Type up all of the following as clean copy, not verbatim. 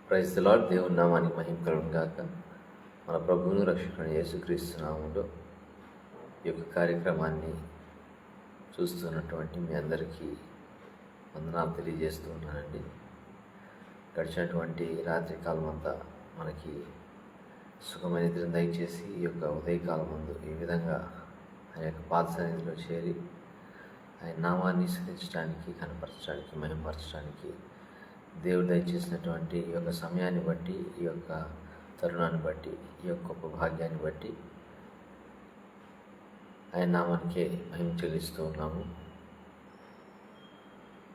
Praise the lord. దేవుని నామానికి మహిమ కలుగును గాక. మన ప్రభువును రక్షకుని యేసుక్రీస్తు నామములో ఈ యొక్క కార్యక్రమాన్ని చూస్తున్నటువంటి మీ అందరికీ వందనాలు తెలియజేస్తూ ఉన్నానండి. గడిచినటువంటి రాత్రి కాలం అంతా మనకి సుఖమైన నిద్రను దయచేసి ఈ యొక్క ఉదయకాలం ముందు ఈ విధంగా ఆయన యొక్క పాద సన్నిధిలో చేరి ఆయన నామాన్ని స్తుతించడానికి, కనపరచడానికి, మహిమపరచడానికి దేవుడు దయచేసినటువంటి ఈ యొక్క సమయాన్ని బట్టి, ఈ యొక్క తరుణాన్ని బట్టి, ఈ యొక్క గొప్ప భాగ్యాన్ని బట్టి ఆయన నామానికే మహిమ చెల్లిస్తూ ఉన్నాము.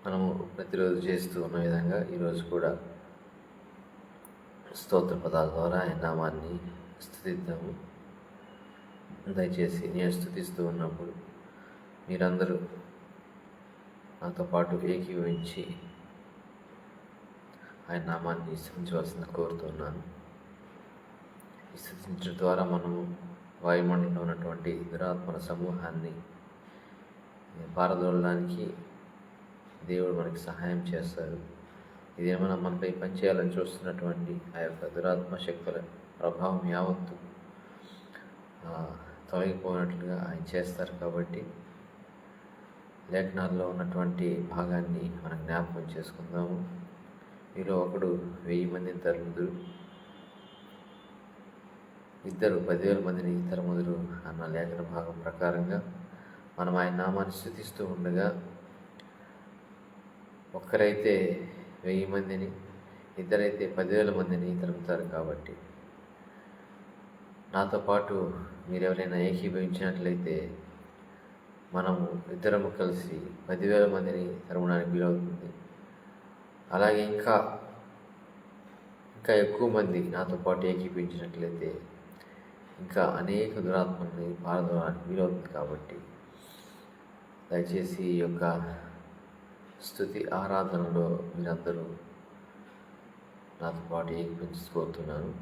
మనము ప్రతిరోజు చేస్తూ ఉన్న విధంగా ఈరోజు కూడా స్తోత్ర పదాల ద్వారా ఆయన నామాన్ని స్తుతిద్దాము. దయచేసి నేను స్తుతిస్తూ ఉన్నప్పుడు మీరందరూ నాతో పాటు ఏకీభవించి ఆయన నామాన్ని స్తుతించవలసింది కోరుతున్నాను. ఈ స్తుతించడం ద్వారా మనము వాయుమండలంలో ఉన్నటువంటి దురాత్మల సమూహాన్ని పారదోలడానికి దేవుడు మనకి సహాయం చేస్తారు. ఇదేమైనా మనపై పనిచేయాలని చూస్తున్నటువంటి ఆ యొక్క దురాత్మ శక్తుల ప్రభావం యావత్తు తొలగిపోయినట్లుగా ఆయన చేస్తారు. కాబట్టి లేఖనాల్లో ఉన్నటువంటి భాగాన్ని మనం జ్ఞాపకం చేసుకుందాము. మీలో ఒకడు 1000 మందిని తరుముదురు, ఇద్దరు 10,000 మందిని తరుముదురు అన్న లేఖన భాగం ప్రకారంగా మనం ఆయన నామాన్ని స్తుతిస్తూ ఉండగా ఒక్కరైతే 1000 మందిని, ఇద్దరైతే 10,000 మందిని తరుముతారు. కాబట్టి నాతో పాటు మీరు ఎవరైనా ఏకీభవించినట్లయితే మనము ఇద్దరము కలిసి 10,000 మందిని తరమడానికి వీలవుతుంది. అలాగే ఇంకా ఎక్కువ మంది నాతో పాటు ఏకీభవించినట్లయితే ఇంకా అనేక దురాత్మల్ని పారదోలడానికి వీలవుతుంది. కాబట్టి దయచేసి ఈ యొక్క స్తుతి ఆరాధనలో మీరందరూ నాతో పాటు ఏకీభవించుకోతున్నాను.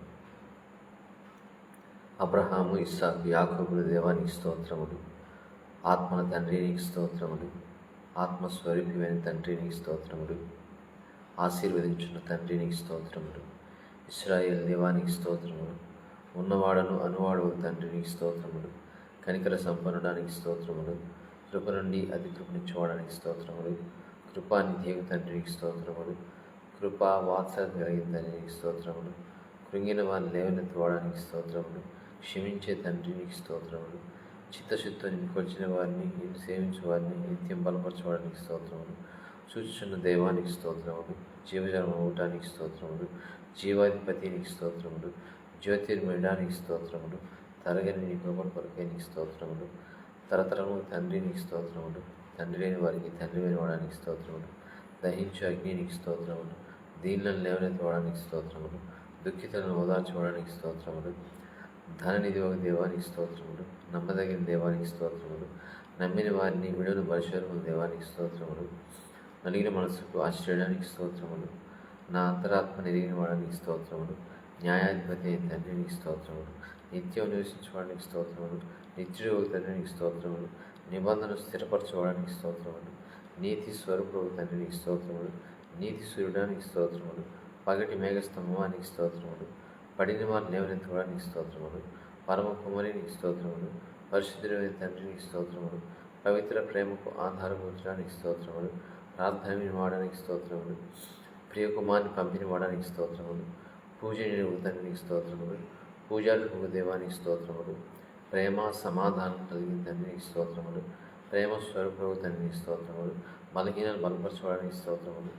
అబ్రహాము, ఇస్సాకు, యాకోబుల దేవానికి స్తోత్రములు. ఆత్మల తండ్రి నీకు స్తోత్రములు. ఆత్మస్వరూపివైన తండ్రి నీకు స్తోత్రములు. ఆశీర్వదించున్న తండ్రి నీకు స్తోత్రములు. ఇశ్రాయేల్ దేవానికి స్తోత్రములు. ఉన్నవాడను అనువాడు తండ్రి నీకు స్తోత్రములు. కనికర సంపన్నడానికి స్తోత్రములు. కృప నుండి అతి కృపనిచ్చుకోవడానికి స్తోత్రములు. కృపానిధియగు తండ్రి నీకు స్తోత్రములు. కృపా వాత్సల్యం కలిగిన తండ్రి నీకు స్తోత్రములు. కృంగిన వారిని లేవనెత్తుకోవడానికి స్తోత్రములు. క్షమించే తండ్రి నీకు స్తోత్రములు. చిత్తశుద్ధితో నింపుకొచ్చిన వారిని, నిన్ను సేవించే వారిని నిత్యం బలపరచుకోవడానికి స్తోత్రములు. చూచుచున్న దేవానికి స్తోత్రములు. జీవజలం అవటానికి స్తోత్రములు. జీవాధిపతి నీకు స్తోత్రములు. జ్యోతిర్మయడానికి స్తోత్రములు. తరగని నీ కృపల కొరకే నీకు స్తోత్రములు. తరతరము తండ్రి నీకు స్తోత్రములు. తండ్రి లేని వారికి తండ్రి వాడానికి స్తోత్రములు. దహించు అగ్ని నీకు స్తోత్రములు. దీనులను లేవనెత్తడానికి స్తోత్రములు. దుఃఖితులను ఓదార్చుకోవడానికి స్తోత్రములు. ధననిధి ఒక దేవానికి స్తోత్రములు. నమ్మదగిన దేవానికి స్తోత్రములు. నమ్మిన వారిని విడువని పరిశోధన దేవానికి స్తోత్రములు. నలిగిన మనసుకు ఆశ్చర్యానికి స్తోత్రములు. నా అంతరాత్మ ఎరిగిన వాడానికి స్తోత్రములు. న్యాయాధిపతి అయిన తండ్రి నీకు స్తోత్రములు. నిత్యం నివసించుకోవడానికి స్తోత్రములు. నిత్యుడు ఒక తండ్రి నీకు స్తోత్రములు. నిబంధనలు స్థిరపరచుకోవడానికి స్తోత్రములు. నీతి స్వరూపుడు తండ్రి నీకు స్తోత్రములు. నీతి సూర్యుడానికి స్తోత్రములు. పగటి మేఘస్తంభానికి స్తోత్రములు. పడిన వారిని లేవనెత్తుకోవడానికి స్తోత్రములు. పరమ కుమారి నీకు స్తోత్రములు. పరిశుద్ధుడైన తండ్రి నీకు స్తోత్రములు. పవిత్ర ప్రేమకు ఆధారపరచడానికి స్తోత్రములు. ప్రార్థన వాడడానికి స్తోత్రములు. ప్రియకుమార్ని పంపిన వాడడానికి స్తోత్రములు. పూజనీయ తండ్రికి స్తోత్రములు. పూజాలకు దేవానికి స్తోత్రములు. ప్రేమ సమాధానం కలిగిన తండ్రికి స్తోత్రములు. ప్రేమ స్వరూపకు తండ్రికి స్తోత్రములు. బలహీనలు బలపరచుకోవడానికి స్తోత్రములు.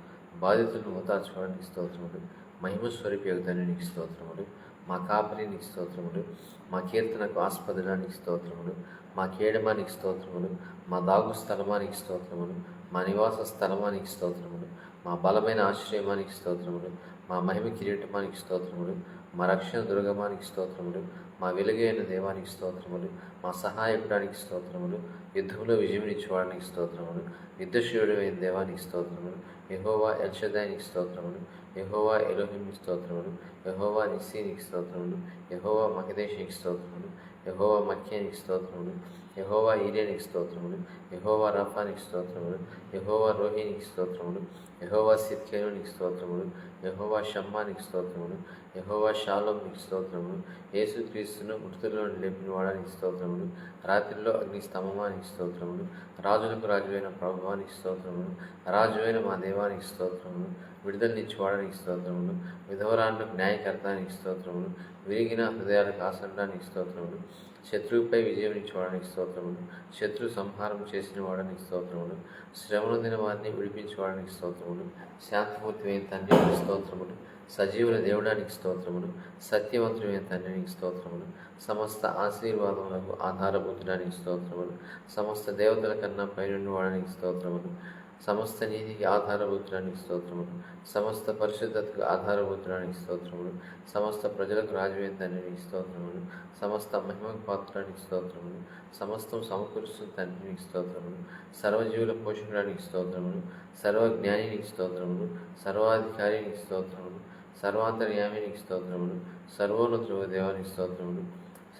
బాధితులను ఓదార్చుకోవడానికి స్తోత్రములు. మహిమ స్వరూపకు తండ్రికి స్తోత్రములు. మా కాపరికి స్తోత్రములు. మా కీర్తనకు ఆస్పదడానికి స్తోత్రములు. మా కేడమానికి స్తోత్రములు. మా దాగు స్థలమానికి స్తోత్రములు. మా నివాస స్థలమానికి స్తోత్రములు. మా బలమైన ఆశ్రయమానికి స్తోత్రములు. మా మహిమ కిరీటమానికి స్తోత్రములు. మా రక్షణ దుర్గమానికి స్తోత్రములు. మా వెలుగైన దేవానికి స్తోత్రములు. మా సహాయపడానికి స్తోత్రములు. యుద్ధంలో విజయమిచ్చుకోవడానికి స్తోత్రములు. యుద్ధశూరుడైన దేవానికి స్తోత్రములు. యెహోవా ఎల్షదాయినికి స్తోత్రములు. యెహోవా ఎలోహింకి స్తోత్రములు. యెహోవా నిస్సీనికి స్తోత్రములు. యెహోవా మకదేశికి స్తోత్రములు. యెహోవా మఖ్యానికి స్తోత్రములు. యెహోవా ఈరే నీకు స్తోత్రములు. యెహోవా రఫా నీకు స్తోత్రములు. యెహోవా రోహి నీకు స్తోత్రములు. యెహోవా సిద్కేను నీకు స్తోత్రములు. యెహోవా షమ్మా నీకు స్తోత్రములు. యెహోవా షాలోం నీకు స్తోత్రములు. యేసుక్రీస్తును మృతుల్లో నుండి లేపినవాడా నీకు స్తోత్రములు. రాత్రిలో అగ్ని స్తంభమా నీకు స్తోత్రములు. రాజులకు రాజువైన ప్రభువా నీకు స్తోత్రములు. రాజువైన మా దేవానికి స్తోత్రములు. విడుదలనిచ్చువాడా నీకు స్తోత్రములు. విధవరాండ్రకు న్యాయకర్త నీకు స్తోత్రములు. విరిగిన హృదయాలకు ఆసండా నీకు స్తోత్రములు. శత్రువుపై విజయం ఇచ్చేవాడానికి స్తోత్రములు. శత్రు సంహారం చేసిన వాడానికి స్తోత్రములు. శ్రమనొందిన వారిని విడిపించేవాడానికి స్తోత్రములు. శాంతిమూర్తివైన తండ్రి నీకు స్తోత్రములు. సజీవుల దేవుడానికి స్తోత్రములు. సత్యవంతుడైన తండ్రి నీకు స్తోత్రములు. సమస్త ఆశీర్వాదములకు ఆధారభూతుడానికి స్తోత్రములు. సమస్త దేవతల కన్నా పైనుండి వాడానికి స్తోత్రములు. సమస్త నీతికి ఆధారభూతుడానికి స్తోత్రములు. సమస్త పరిశుద్ధతకు ఆధారభూతుడానికి స్తోత్రములు. సమస్త ప్రజలకు రాజువైన తండ్రికి స్తోత్రములు. సమస్త మహిమకు పాత్రానికి స్తోత్రములు. సమస్తం సమకూరుస్తున్న తండ్రికి స్తోత్రములు. సర్వజీవుల పోషకుడానికి స్తోత్రములు. సర్వజ్ఞానికి స్తోత్రములు. సర్వాధికారికి స్తోత్రములు. సర్వాంతర్యామినికి స్తోత్రములు. సర్వోన్నతుల దేవానికి స్తోత్రములు.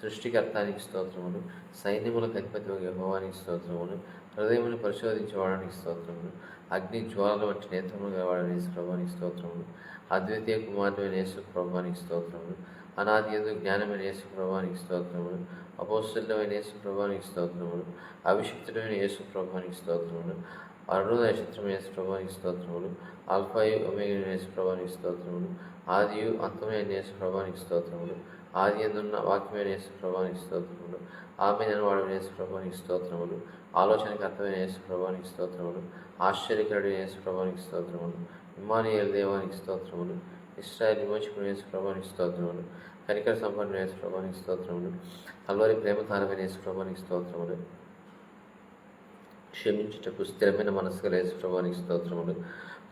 సృష్టికర్తానికి స్తోత్రములు. సైన్యములకు అధిపతి యెహోవానికి స్తోత్రములు. హృదయమును పరిశోధించేవాడానికి స్తోత్రములు. అగ్ని జ్వాలల వంటి నేత్రములు గలవాడని యేసుప్రభువానికి స్తోత్రములు. అద్వితీయ కుమారుడైన యేసుప్రభువానికి స్తోత్రములు. అనాది యందు జ్ఞానమైన యేసుప్రభువానికి స్తోత్రములు. అపోస్తలుడైన యేసుప్రభువానికి స్తోత్రములు. అభిషిక్తుడైన యేసుప్రభువానికి స్తోత్రములు. అరుణోదయ నక్షత్రమైన యేసుప్రభువానికి స్తోత్రములు. ఆల్ఫాయు ఒమేగా యేసుప్రభువానికి స్తోత్రములు. ఆదియు అంతమైన యేసుప్రభువానికి స్తోత్రములు. ఆది యందున్న వాక్యమైన యేసుప్రభువానికి స్తోత్రములు. ఆమె వాడైన యేసుప్రభువానికి స్తోత్రములు. ఆలోచనకర్తమైన యేసుప్రభువానికి స్తోత్రములు. ఆశ్చర్యకరుడైన యేసుప్రభువానికి స్తోత్రములు. ఇమ్మానుయేలు దేవానికి స్తోత్రములు. ఇశ్రాయేలు విమోచకుడైన యేసుప్రభువానికి స్తోత్రములు. కనికర సంపన్నుడైన యేసుప్రభువానికి స్తోత్రములు. కల్వరి ప్రేమతారమైన యేసుప్రభువానికి స్తోత్రములు. క్షమించుటకు స్థిరమైన మనసు గల యేసుప్రభువానికి స్తోత్రములు.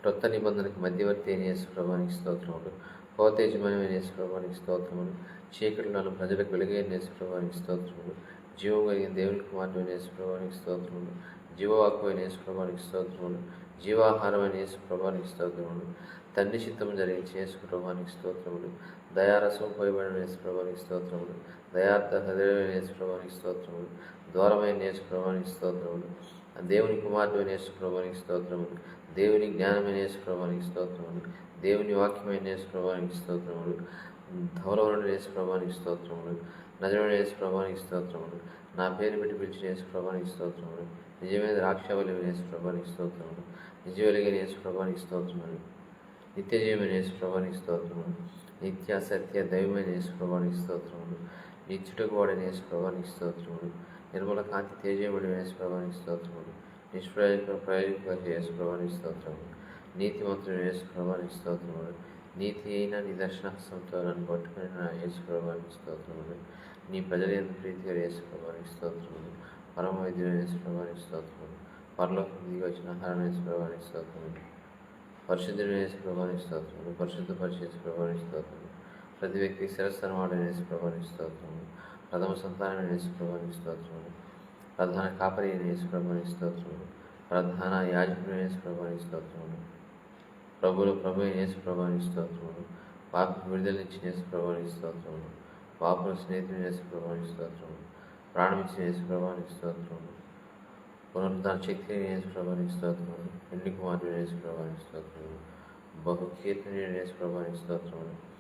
క్రొత్త నిబంధనకు మధ్యవర్తి అయిన యేసుప్రభువానికి స్తోత్రములు. హోతేజమైన యేసుప్రభువానికి స్తోత్రములు. చీకటిలోని ప్రజలకు వెలుగైన యేసుప్రభువానికి స్తోత్రములు. జీవం కలిగిన దేవుని కుమారుడైన యేసుప్రభువానికి స్తోత్రములు. జీవవాక్కువైన యేసుప్రభువానికి స్తోత్రములు. జీవాహారమైన యేసుప్రభువానికి స్తోత్రములు. తండ్రి చిత్తము జరిగించే యేసుప్రభువానికి స్తోత్రములు. దయారసం పోయబడిన యేసుప్రభువానికి స్తోత్రములు. దయార్థ హృదయమైన యేసుప్రభువానికి స్తోత్రములు. ద్వారమైన యేసుప్రభువానికి స్తోత్రములు. దేవుని కుమారుడైన యేసుప్రభువానికి స్తోత్రములు. దేవుని జ్ఞానమైన యేసుప్రభువానికి స్తోత్రములు. దేవుని వాక్యమైన యేసుప్రభువానికి స్తోత్రములు. ధవలవరుడైన యేసుప్రభువానికి స్తోత్రములు. నజరుడైన యేసుప్రభువానికి స్తోత్రములు. నా పేరు పెట్టి పిలిచిన యేసుప్రభువానికి స్తోత్రములు. నిజమైన ద్రాక్షవల్లిమైన యేసుప్రభువానికి స్తోత్రములు. నిజవెలిగిన యేసుప్రభువానికి స్తోత్రములు. నిత్యజీవమైన యేసుప్రభువానికి స్తోత్రములు. నిత్య సత్య దైవమైన యేసుప్రభువానికి స్తోత్రములు. నిత్యుటకు వాడైన యేసుప్రభువానికి స్తోత్రములు. నిర్మల కాంతి తేజయబడిన యేసుప్రభువానికి స్తోత్రములు. ప్రయోజక యేసుప్రభువానికి స్తోత్రములు. నీతిమంతుడైన యేసుప్రభువానికి స్తోత్రములు. నీతి అయిన నీ దర్శనహస్తంతో నన్ను పట్టుకుని నా యేసుప్రభువానికి స్తోత్రములు. నీ ప్రజలందు ప్రీతిగా యేసుప్రభువానికి స్తోత్రములు. పరమ వైద్యుడైన యేసుప్రభువానికి స్తోత్రములు. పరలోకం దిగి వచ్చిన ఆహారం యేసుప్రభువానికి స్తోత్రములు. పరిశుద్ధుడైన యేసుప్రభువానికి స్తోత్రములు. పరిశుద్ధపరిచే యేసుప్రభువానికి స్తోత్రములు. ప్రతి వ్యక్తి శిరస్సనవాడైన యేసుప్రభువానికి స్తోత్రములు. ప్రథమ సంతానమైన యేసుప్రభువానికి స్తోత్రములు. ప్రధాన కాపరి అయిన యేసుప్రభువానికి స్తోత్రములు. ప్రధాన యాజకుడైన యేసుప్రభువానికి స్తోత్రములు. ప్రభు అయిన యేసుప్రభువానికి స్తోత్రములు. పాపకు విడుదలనిచ్చిన యేసుప్రభువానికి స్తోత్రములు. పాపుల స్నేహితుడైన యేసుప్రభువానికి స్తోత్రములు. ప్రాణమిచ్చిన యేసుప్రభువానికి స్తోత్రములు. పునరుద్ధాన శక్తి అయిన యేసుప్రభువానికి స్తోత్రములు. పెళ్లి కుమారుడైన యేసుప్రభువానికి స్తోత్రములు. బహు కీర్తనీయుడైన యేసుప్రభువానికి స్తోత్రములు.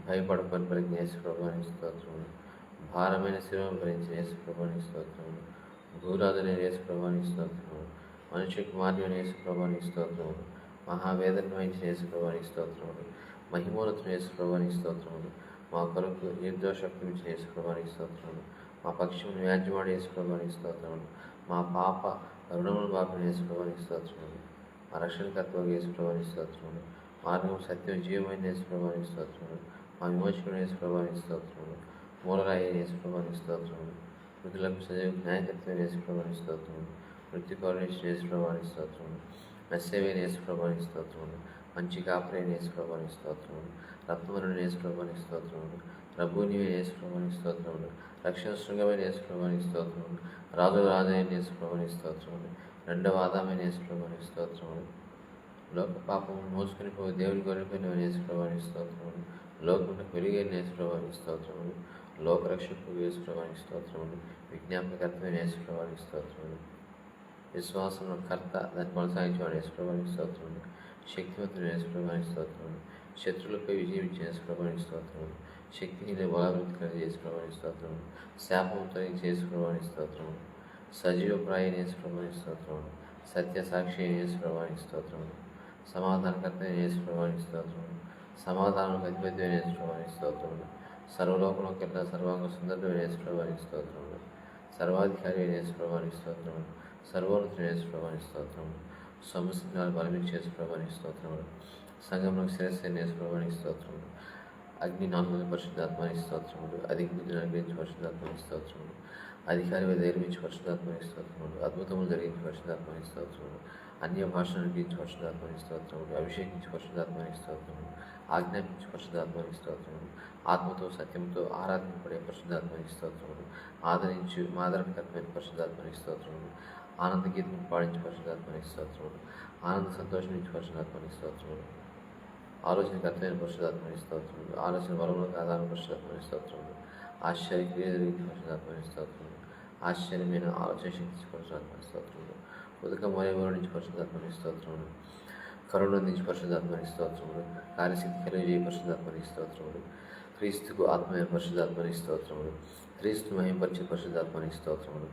భయపడకొని పలికిన యేసుప్రభువానికి స్తోత్రములు. భారమైన శిలువను భరించిన యేసుప్రభువానికి స్తోత్రములు. భూరాజులైన యేసుప్రభువానికి స్తోత్రములు. మనుష్య కుమారుడైన యేసుప్రభువానికి స్తోత్రములు. మహావేదన వహించిన యేసుప్రభువానికి స్తోత్రములు. మహిమోన్నతుడైన యేసుప్రభువానికి స్తోత్రములు. మా కొరకు నిర్దోషక్తి ఇచ్చిన యేసుప్రభువానికి స్తోత్రములు. మా పక్షమును వ్యాజ్యమాడే యేసుప్రభువానికి స్తోత్రములు. మా పాప రుణములు బాపిన యేసుప్రభువానికి స్తోత్రములు. మా రక్షణకర్తవైన యేసుప్రభువానికి స్తోత్రములు. మార్గం సత్యం జీవమైన యేసుప్రభువానికి స్తోత్రములు. మా విమోచకుడైన యేసుప్రభువానికి స్తోత్రములు. మూలరాయి అయిన యేసుప్రభువానికి స్తోత్రములు. మృతులకు సజీవ న్యాయకర్తమైన యేసుప్రభువానికి స్తోత్రములు. మృత్యు కరుణించిన యేసుప్రభువానికి స్తోత్రములు. మెస్సేవైన యేసుప్రభువానికి స్తోత్రములు. మంచి కాపరైన యేసుప్రభువానికి స్తోత్రములు. రత్నవరుడైన యేసుప్రభువానికి స్తోత్రములు. ప్రభువునివైన యేసుప్రభువానికి స్తోత్రములు. రక్షణ శృంగమైన యేసుప్రభువానికి స్తోత్రములు. రాజైన యేసుప్రభువానికి స్తోత్రములు. రెండవ ఆదామైన యేసుప్రభువానికి స్తోత్రములు. లోక పాపమును మోసుకుని పోయి దేవుని గొర్రెపైన యేసుప్రభువానికి స్తోత్రములు. లోకమునకు వెలుగైన యేసుప్రభువానికి స్తోత్రములు. లోకరక్షకు యేసు ప్రభువానికి స్తోత్రములు. విజ్ఞాపనకర్తమైన యేసు ప్రభువానికి స్తోత్రములు. విశ్వాసంలో కర్త దాన్ని కొనసాగించేవాడు యేసు ప్రభువానికి స్తోత్రములు. శక్తివంతుడు యేసు ప్రభువానికి స్తోత్రములు. శత్రువులపై విజయించిన యేసు ప్రభువానికి స్తోత్రములు. శక్తిని బలాభివృద్ధి కలిగి యేసు ప్రభువానికి స్తోత్రములు. శాపంతో యేసు ప్రభువానికి స్తోత్రములు. సజీవప్రాయ యేసు ప్రభువానికి స్తోత్రములు. సత్య సాక్షి యేసు ప్రభువానికి స్తోత్రములు. సమాధానకర్త యేసు ప్రభువానికి స్తోత్రములు. సమాధానానికి అధిపతి యేసు ప్రభువానికి స్తోత్రములు. సర్వలోకంలోకెల్లా సర్వాంగ సుందరుడైన యేసు ప్రభువానికి స్తోత్రములు. సర్వాధికారి యేసు ప్రభువానికి స్తోత్రములు. సర్వోన్నతుడైన యేసు ప్రభువానికి స్తోత్రములు. సమస్యలు బలమించే యేసు ప్రభువానికి స్తోత్రములు. సంఘంలో శిరస్సైన యేసు ప్రభువానికి స్తోత్రములు. అగ్ని నాలుగు పరిశుద్ధాత్మానికి స్తోత్రములు. అధిక బుద్ధిని అనుగ్రహించి పరిశుద్ధాత్మానికి స్తోత్రములు. అధికారి ధైర్యించి పరిశుద్ధాత్మానికి స్తోత్రములు. అద్భుతములు జరిగించి పరిశుద్ధాత్మానికి స్తోత్రములు. అన్య భాషను అనుగ్రహించి పరిశుద్ధాత్మానికి స్తోత్రములు. అభిషేకించి పరిశుద్ధాత్మానికి స్తోత్రములు. ఆజ్ఞాపించి పరిశుద్ధాత్మానికి స్తోత్రములు. ఆత్మతో సత్యంతో ఆరాధింపబడే పరిశుద్ధాత్మానికి స్తోత్రములు. ఆదరించి ఆదరణకరమైన పరిశుద్ధాత్మానికి స్తోత్రములు. ఆనంద గీతం పాడించి పరిశుద్ధాత్మానికి స్తోత్రములు. ఆనంద సంతోషం నుంచి పరిశుద్ధాత్మానికి స్తోత్రములు. ఆలోచనకర్తమైన పరిశుద్ధాత్మానికి స్తోత్రములు. ఆలోచన బలంలోకి ఆధారం పరిశుద్ధాత్మానికి స్తోత్రములు. ఆశ్చర్య క్రియ జరిగించి పరిశుద్ధాత్మానికి స్తోత్రములు. ఆశ్చర్యమైన ఆలోచన శక్తి పరిశుద్ధాత్మానికి స్తోత్రములు. ఉదక మరేవరం నుంచి పరిశుద్ధాత్మానికి స్తోత్రములు. కరుణ నుంచి పరిశుద్ధాత్మానికి స్తోత్రములు. కార్యశక్తి కలిగి పరిశుద్ధాత్మానికి స్తోత్రములు. క్రీస్తుకు ఆత్మీయ పరిశుద్ధాత్మానికి స్తోత్రములు. క్రీస్తు మహింపరిచే పరిశుద్ధాత్మానికి స్తోత్రములు.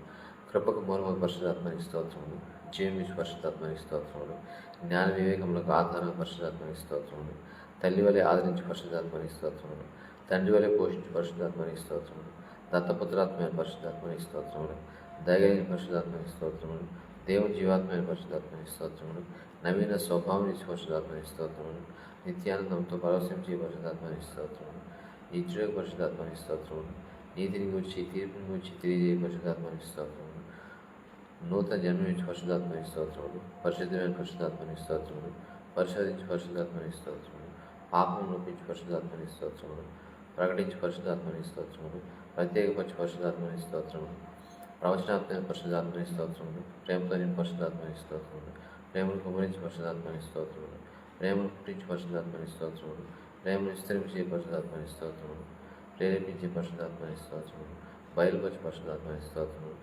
కృపకు మూలమైన పరిశుద్ధాత్మానికి స్తోత్రములు. జీవించి పరిశుద్ధాత్మానికి స్తోత్రములు. జ్ఞాన వివేకములకు ఆధారం పరిశుద్ధాత్మానికి స్తోత్రములు. తల్లి వలె ఆదరించి పరిశుద్ధాత్మానికి స్తోత్రములు. తండ్రి వలె పోషించి పరిశుద్ధాత్మానికి స్తోత్రములు. దత్తపుత్రాత్మైన పరిశుద్ధాత్మానికి స్తోత్రములు. దయగలిగిన పరిశుద్ధాత్మానికి స్తోత్రములు. దేవుని జీవాత్మైన పరిశుద్ధాత్మానికి స్తోత్రములు. నవీన స్వభావం ఇచ్చి పరిశుద్ధాత్మానికి స్తోత్రములు. నిత్యానందంతో పరవశించే పరిశుద్ధాత్మానికి స్తోత్రములు. నిత్యుడ పరిశుద్ధాత్మానికి స్తోత్రములు. నీతిని గురించి తీర్పుని గురించి తెలియజేయ పరిశుద్ధాత్మానికి స్తోత్రములు. నూతన జన్మించి పరిశుద్ధాత్మానికి స్తోత్రములు. పరిశుద్ధమైన పరిశుద్ధాత్మానికి స్తోత్రములు. పరిశోధించి పరిశుద్ధాత్మానికి స్తోత్రములు. పాపం లోపించి పరిశుద్ధాత్మానికి స్తోత్రములు. ప్రకటించి పరిశుద్ధాత్మానికి స్తోత్రములు. ప్రత్యేకపరిచి పరిశుద్ధాత్మానికి స్తోత్రములు. ప్రవచనాత్మైన పరిశుద్ధాత్మానికి స్తోత్రములు. ప్రేమతో నిండి పరిశుద్ధాత్మానికి స్తోత్రములు. ప్రేమను కుమరించి పరిశుద్ధాత్మానికి స్తోత్రములు. ప్రేమను పుట్టించి పరిశుద్ధాత్మానికి స్తోత్రములు. ప్రేమను విస్తరించే పరిశుద్ధాత్మానికి స్తోత్రములు. ప్రేరేపించే పరిశుద్ధాత్మానికి స్తోత్రములు. బయలుపరిచి పరిశుద్ధాత్మానికి స్తోత్రములు.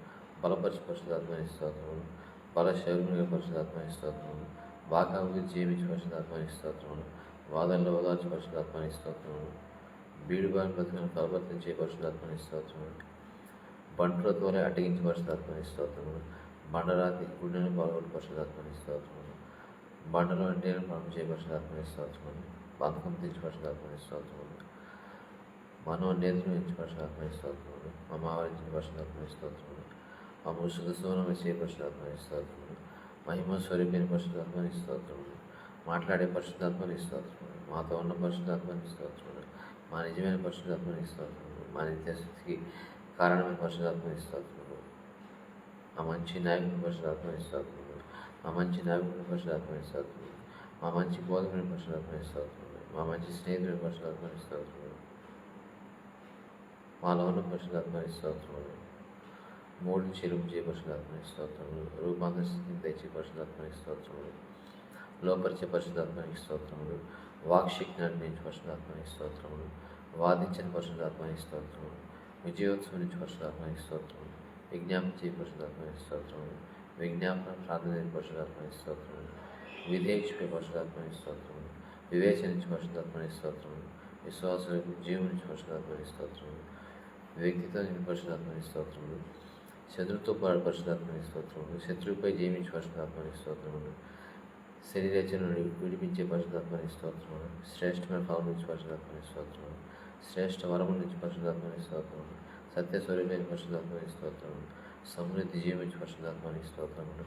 బలపరిచి పరిశుద్ధాత్మానికి స్తోత్రములు. బలశైలుగా పరిశుద్ధాత్మానికి స్తోత్రములు. బాగా అభివృద్ధి జీవించి పరిశుద్ధాత్మానికి స్తోత్రములు. వాదనలో ఓదార్చి పరిశుద్ధాత్మానికి స్తోత్రములు. బీడుబాని బ్రతుకులను ఫలపర్తించే పరిశుద్ధాత్మానికి స్తోత్రములు. బంటుల ద్వారా అడ్డగించి పరిశుద్ధాత్మానికి స్తోత్రములు. బండరాతి గుండెను పాల్గొని పరిశుద్ధాత్మానికి స్తోత్రములు. బండలో అంటేను పంపించే పరిశుద్ధాత్మానికి స్తోత్రములు. బంధకం తెచ్చి పరిశుద్ధాత్మానికి స్తోత్రములు. మనోనేతను ఎంచి పరిశుద్ధాత్మానికి స్తోత్రములు. మమావరించిన పరిశుద్ధాత్మానికి స్తోత్రములు. మా ముసుగు సోనం వచ్చే పరిశుద్ధాత్మానికి స్తోత్రములు. మహిమ స్వరూపైన పరిశుద్ధాత్మానికి స్తోత్రములు. మాట్లాడే పరిశుద్ధాత్మానికి స్తోత్రములు. మాతో ఉన్న పరిశుద్ధాత్మానికి స్తోత్రములు. మా నిజమైన పరిశుద్ధాత్మానికి స్తోత్రములు. మా నిత్యస్థితికి కారణమైన పరిశుద్ధాత్మానికి స్తోత్రములు. మా మంచి నాయకుని పరిశుద్ధాత్మానికి స్తోత్రములు. మా మంచి నాయకుని పరిశుద్ధాత్మానికి స్తోత్రములు. మా మంచి బోధకుని పరిశుద్ధాత్మానికి స్తోత్రములు. మా మంచి స్నేహితుని పరిశుద్ధాత్మానికి స్తోత్రములు. మాలో ఉన్న పరిశుద్ధాత్మానికి స్తోత్రములు. మూడు చెరుపు చేయ పరిశుద్ధాత్మానికి స్తోత్రములు. రూపాంతర స్థితిని తెచ్చే పరిశుద్ధాత్మానికి స్తోత్రములు. లోపరిచే పరిశుద్ధాత్మానికి స్తోత్రములు. వాక్శక్తిని అందించే పరిశుద్ధాత్మానికి స్తోత్రములు. వాదించని పరిశుద్ధాత్మానికి స్తోత్రములు. విజయోత్సవం నుంచి పరిశుద్ధాత్మానికి స్తోత్రములు. విజ్ఞాపన చేయ పరిశుద్ధాత్మానికి స్తోత్రములు. విజ్ఞాపన ప్రార్థన పరిశుద్ధాత్మానికి స్తోత్రములు. విధేయించుకునే పరిశుద్ధాత్మానికి స్తోత్రములు. వివేచనించి పరిశుద్ధాత్మానికి స్తోత్రములు. విశ్వాసాలకు జీవనించి పరిశుద్ధాత్మానికి స్తోత్రములు. వ్యక్తితో నేను పరిశుద్ధాత్మానికి స్తోత్రములు. శత్రుతో పోరాడు పరిశుద్ధాత్మానికి స్తోత్రములు. శత్రువుపై జీవించి పరిశుద్ధాత్మానికి స్తోత్రములు. శరీరచన విడిపించే పరిశుద్ధాత్మానికి స్తోత్రములు. శ్రేష్టమైన ఫలం నుంచి పరిశుద్ధాత్మానికి స్తోత్రములు. శ్రేష్ఠ వరముల నుంచి పరిశుద్ధాత్మానికి స్తోత్రములు. సత్యస్వరూపమైన పరిశుద్ధాత్మానికి స్తోత్రములు. సమృద్ధి జీవించి పరిశుద్ధాత్మానికి స్తోత్రములు.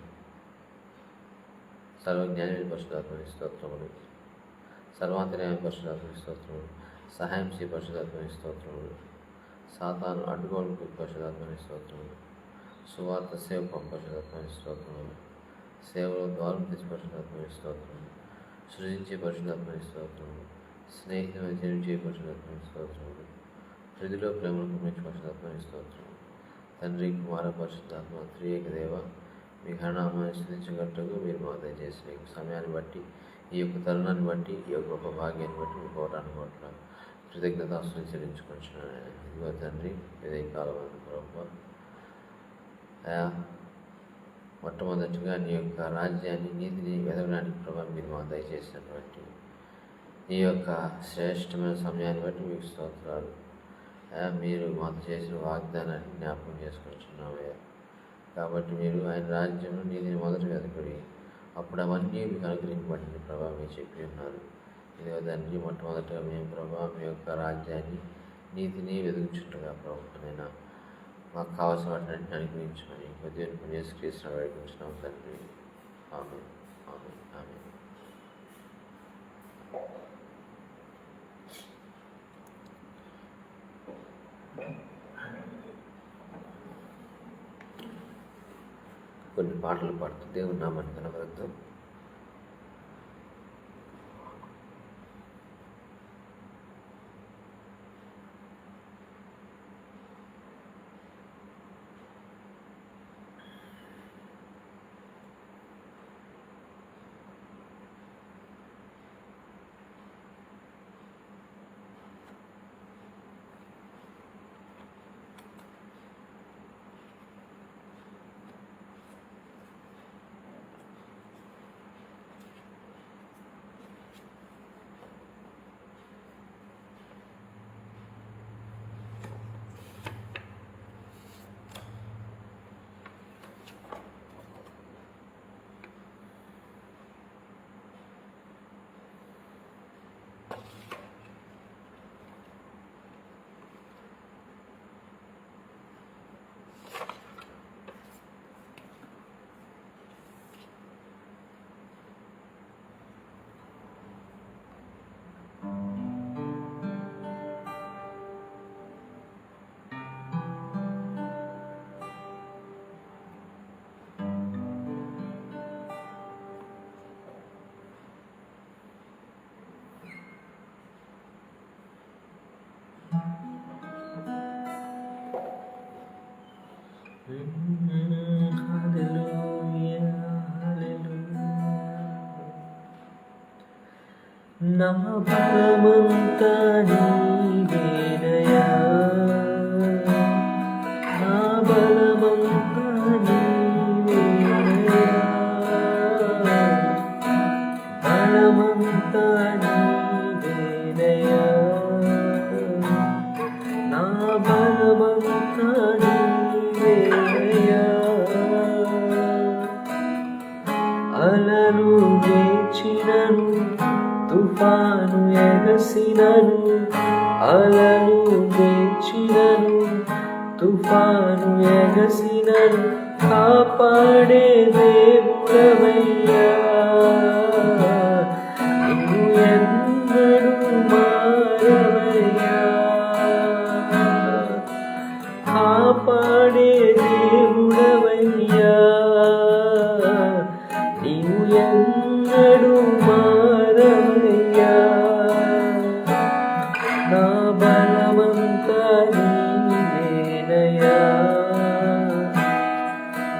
సర్వజ్ఞానమైన పరిశుద్ధాత్మానికి స్తోత్రములు. సర్వాంతర్యామైన పరిశుద్ధాత్మానికి స్తోత్రములు. సహాయం చేయ పరిశుద్ధాత్మానికి స్తోత్రములు. సాతాను అడ్డుకోవడానికి పరిశుద్ధాత్మానికి స్తోత్రములు. సువార్త సేవ పరిశుద్ధాత్మానికి స్తోత్రములు. సేవలో ద్వారం తెచ్చి పరిశుద్ధాత్మానికి స్తోత్రములు. సృజించే పరిశుద్ధాత్మానికి స్తోత్రములు. స్నేహితులను జయించే పరిశుద్ధాత్మానికి స్తోత్రములు. హృదిలో ప్రేమను గురించి పరిశుద్ధాత్మానికి స్తోత్రములు. తండ్రి కుమార పరిశుద్ధాత్మ త్రియేక దేవ మీ ఘననామాన్ని స్తుతించగట్టుకు మీరు మా దయచేసి సమయాన్ని బట్టి ఈ యొక్క తరుణాన్ని బట్టి ఈ యొక్క గొప్ప భాగ్యాన్ని బట్టి మీ కోటాన్ని కొట్ల కృతజ్ఞతాస్తులు చెల్లించుకుంటున్నాను. ఇదిగో తండ్రి, ఇదే కాలం ప్రభు అయా, మొట్టమొదటిగా నీ యొక్క రాజ్యాన్ని, నీతిని వెదవడానికి ప్రభావం మీరు మాకు దయచేసినటువంటి నీ యొక్క శ్రేష్టమైన సమయాన్ని బట్టి మీకు స్తోత్రాలు. అయా, మీరు మాకు చేసిన వాగ్దానాన్ని జ్ఞాపకం చేసుకుంటున్నాం అయ్యా. కాబట్టి మీరు ఆయన రాజ్యంలో నీతిని మొదట వెదకడి, అప్పుడు అవన్నీ మీకు అనుగ్రహింపబడింది ప్రభావం మీరు చెప్పి ఉన్నారు. ఇదిగో తండ్రి, మొట్టమొదటిగా మేము ప్రభావం మీ యొక్క రాజ్యాన్ని, నీతిని వెతుకుచుండగా ప్రభుత్వమైనా మాకు కావాల్సిన వాటిని అనుగ్రహించమని దేవుని యేసుక్రీస్తును వేడుకుంటున్నాం తండ్రి. ఆమేన్, ఆమేన్, ఆమేన్. కొన్ని పాటలు పాడుతూ దేవుని నామాన్ని కనబడతాం. నా బలమంతా నీవేనయ్యా, నా బలమంతా నీవేనయ్యా, బలమంతా నీవేనయ్యా, నా బలమంతా నీవేనయ్యా. అలలు వేచినను, తుఫాను ఎగసినను, అలలు వేచినను, తుఫాను ఎగసినను, కాపాడే దేవుడవయ్యా, నీవు ఎన్నడూ మారవయ్యా, కాపాడే దేవుడవయ్యా, నీవు ఎన్నడూ మారవయ్యా. నా బలమంతా నీవేనయ్యా,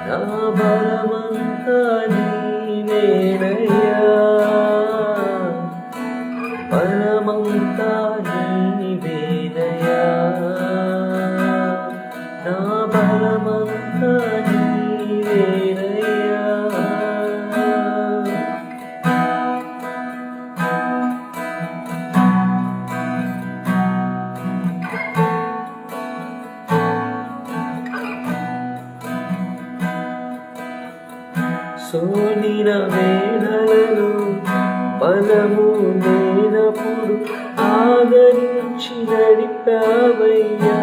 నా బలమంతా నీవేనయ్యా, బలమంతా నీవేనయ్యా, నా బలమంతా నీవేనయ్యా. సోలిన వేళలలో బలము లేనప్పుడు ఆదరించి నడిపావయ్యా,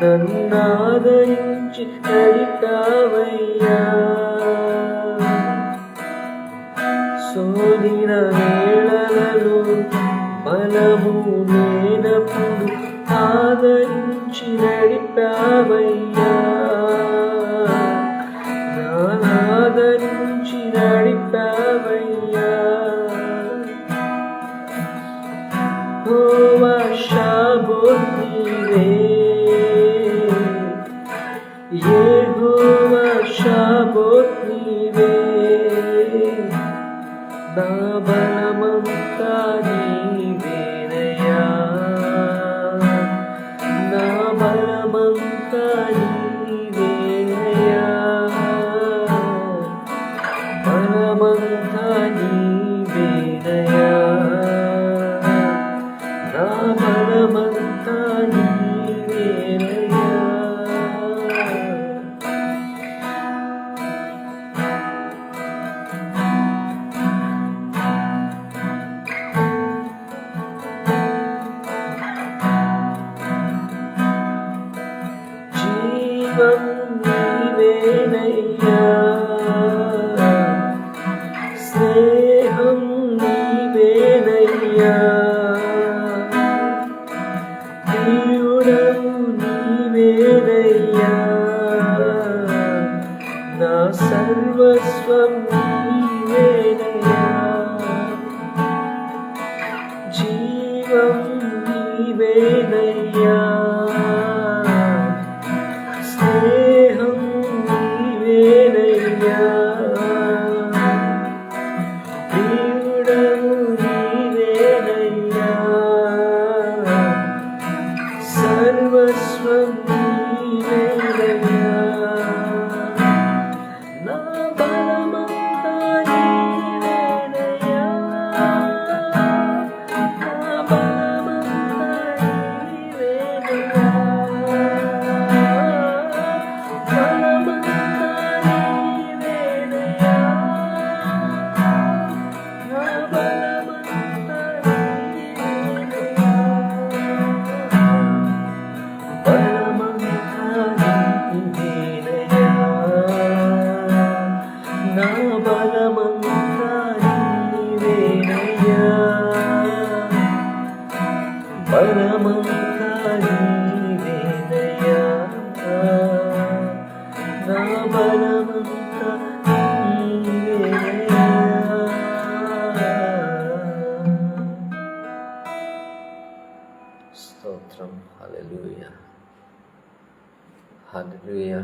నన్నాదరించి నడిపావయ్యా. సోలిన వేళలలో బలము లేనప్పుడు ఆదరించి నడిపావయ్యా, ఆదరించి నడిపావయ్యా. యెహోవా షాబోత్ నీవే, యెహోవా షాబోత్ నీవే, నా బలమంతా నీవేనయ్యా, నా బలమంతా నీవేనయ్యా, బలమంతా నీవేనయ్యా, నా బలమంతా నీవేనయ్యా. జీవం నీవేనయ్యా, స్నేహం నీవేనయ్యా, ప్రియుడవు నీవేనయ్యా, నా సర్వస్వం నీవేనయ్యా. జీవం నీవేనయ్యా, స్నేహం నీవేనయ్యా, ప్రియుడవు నీవేనయ్యా, సర్వస్వం నీవేనయ్యా. నా బలమంతా నీవేనయ్యా, నా బలమంతా నీవేనయ్యా, బలమంతా నీవేనయ్యా, నా బలమంతా నీవేనయ్యా, బలమంతా నీవేనయ్యా, నా బలమంతా నీవేనయ్యా, బలమంతా నీవేనయ్యా, నా బలమంతా నీవేనయ్యా. స్తోత్రం. హల్లెలూయా, హల్లెలూయా.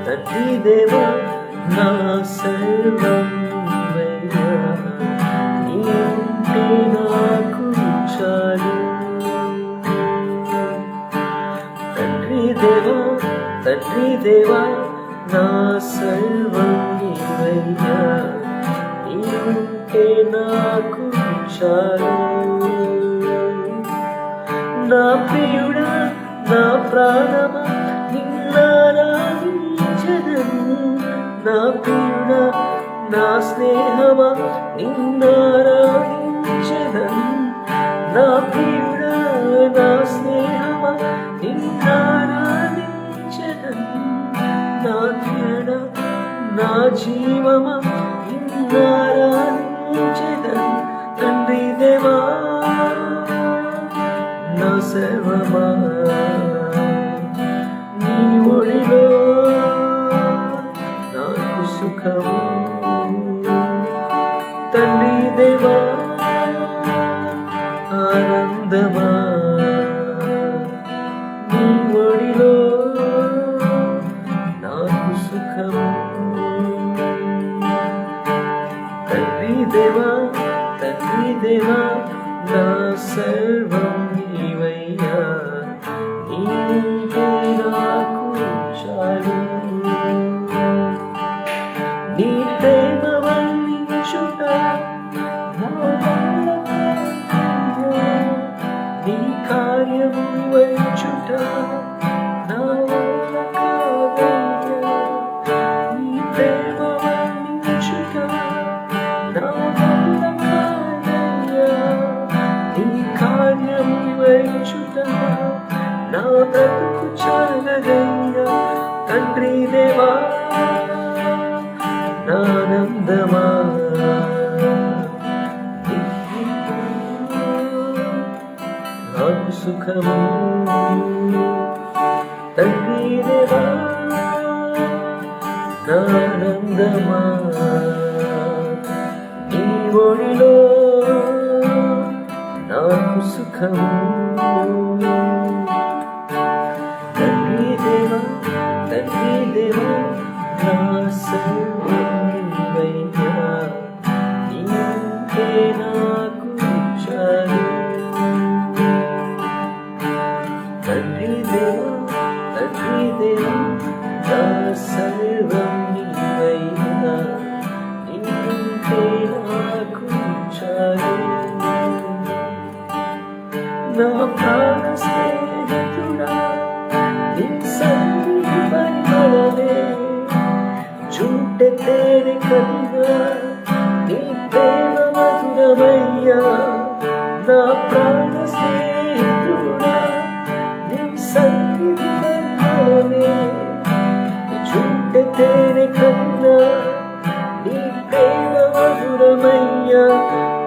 తండ్రి దేవా, నా సర్వం నీవయ్యా, నీవుంటే నాకు చాలు. తండ్రి దేవా, నా సర్వం నీవయ్యా, నీవుంటే నాకు చాలు. నా ప్రియుడా, నా ప్రాణమా, నిన్నారాధించెదను, నా ప్రియుడా, నా స్నేహమా, నిన్నారాధించెదను, నా ప్రియుడా, నా స్నేహమా, నిన్నారాధించెదను, నా ప్రియుడా, నా జీవమా, నిన్నారాధించెదను. తండ్రి దేవా, నా సర్వమా, నీ ఒడిలో నాకు సుఖము. తండ్రి దేవా, ఆనందమా, నీ ఒడిలో నాకు సుఖము. తండ్రి దేవా, నా సర్వం నీవయ్యా, నీవే నాకు చాలు. నీ ప్రేమ వర్ణించుట నా సుఖము. తండ్రి దేవా నా ఆనందమా, నీ ఒడిలో నాకు సుఖము. తండ్రి దేవా నా సర్వం నీవయ్యా, నీవే నాకు చాలు. తండ్రి దేవా నా సర్వం నీవయ్యా, నీవే నాకు చాలు. నా ప్రాణ స్నేహితుడా నీ సన్నిధి పరిమళమే, చుంటె తేనె కన్నా నీ ప్రేమ మధురమయ్యా. నా ప్రాణ స్నేహితుడా నీ సన్నిధి పరిమళమే, చుంటె తేనె కన్నా నీ ప్రేమ మధురమయ్యా.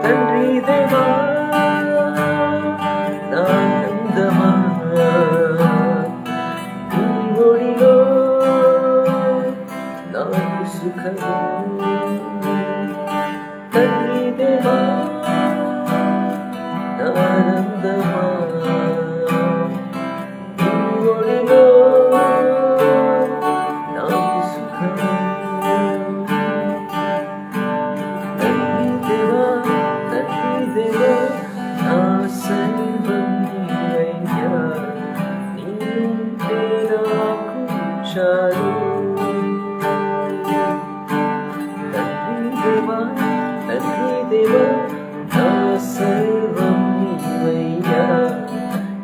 తండ్రి దేవా నా ఆనందమా, నీ ఒడిలో నాకు సుఖము. తండ్రి దేవా నా ఆనందమా, నీ ఒడిలో నాకు సుఖము. తండ్రి దేవా నా సర్వం నీవయ్యా, నీవే నాకు చాలు. తండ్రి దేవా నా సర్వం నీవయ్యా,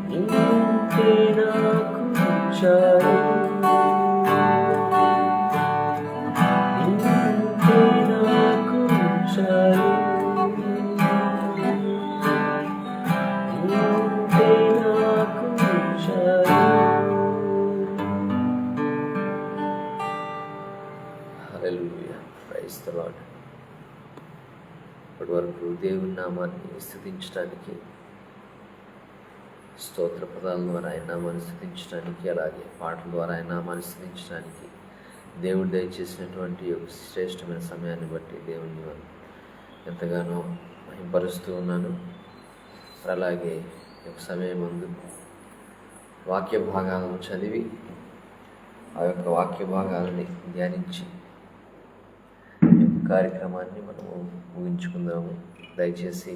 నీవే నాకు చాలు. నీవే నాకు చాలు. హల్లెలూయా, ప్రైజ్ ది లార్డ్. ఇప్పటి వరకు దేవుని నామాన్ని స్తుతించడానికి, స్తోత్ర పదాల ద్వారా ఆయన నామాన్ని స్తుతించడానికి, అలాగే పాటల ద్వారా ఆయన నామాన్ని స్తుతించడానికి దేవుడు దయచేసినటువంటి ఒక శ్రేష్టమైన సమయాన్ని బట్టి దేవుని ఎంతగానో మహింపరుస్తూ ఉన్నాను. అలాగే ఒక సమయం ముందు వాక్య భాగాలను చదివి ఆ యొక్క వాక్య భాగాలని ధ్యానించి కార్యక్రమాన్ని మనము ముగించుకుందాము. దయచేసి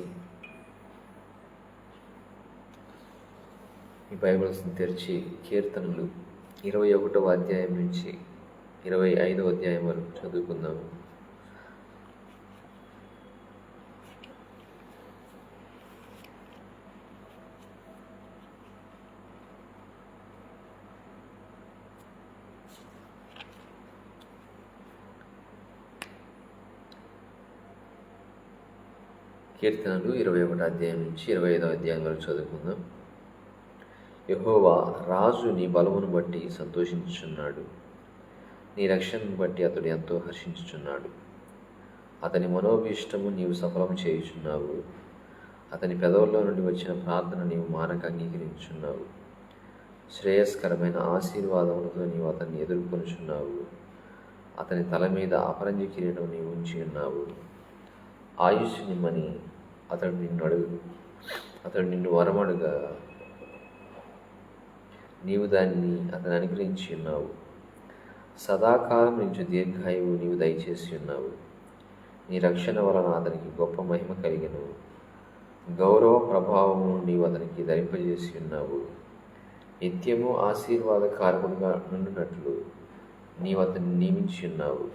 ఈ బైబిల్స్ని తెరిచి కీర్తనలు 21వ అధ్యాయం నుంచి 25వ అధ్యాయం వరకు చదువుకుందాము. కీర్తనలు 21వ అధ్యాయం నుంచి 25వ అధ్యాయం వరకు చదువుకుందాం. యెహోవా రాజు నీ బలమును బట్టి సంతోషించుచున్నాడు, నీ రక్షణను బట్టి అతడు ఎంతో హర్షించుచున్నాడు. అతని మనోభీష్టము నీవు సఫలం చేయుచున్నావు, అతని పెదవుల్లో నుండి వచ్చిన ప్రార్థన నీవు మానక అంగీకరించున్నావు. శ్రేయస్కరమైన ఆశీర్వాదములతో నీవు అతన్ని ఎదుర్కొనుచున్నావు, అతని తల మీద అపరంజి కిరీటం నీవు ఉంచి ఉన్నావు. ఆయుష్ నిమ్మని అతడు నిన్ను వరమడుగా నీవు దానిని అతను అనుగ్రహించి ఉన్నావు. సదాకాలం నుంచి దీర్ఘాయువు నీవు దయచేసి ఉన్నావు. నీ రక్షణ వలన అతనికి గొప్ప మహిమ కలిగెను, గౌరవ ప్రభావము నీవు అతనికి ధరింపజేసి ఉన్నావు. నిత్యము ఆశీర్వాదకారకుడుగా నుండినట్లు నీవు అతన్ని నియమించి ఉన్నావు.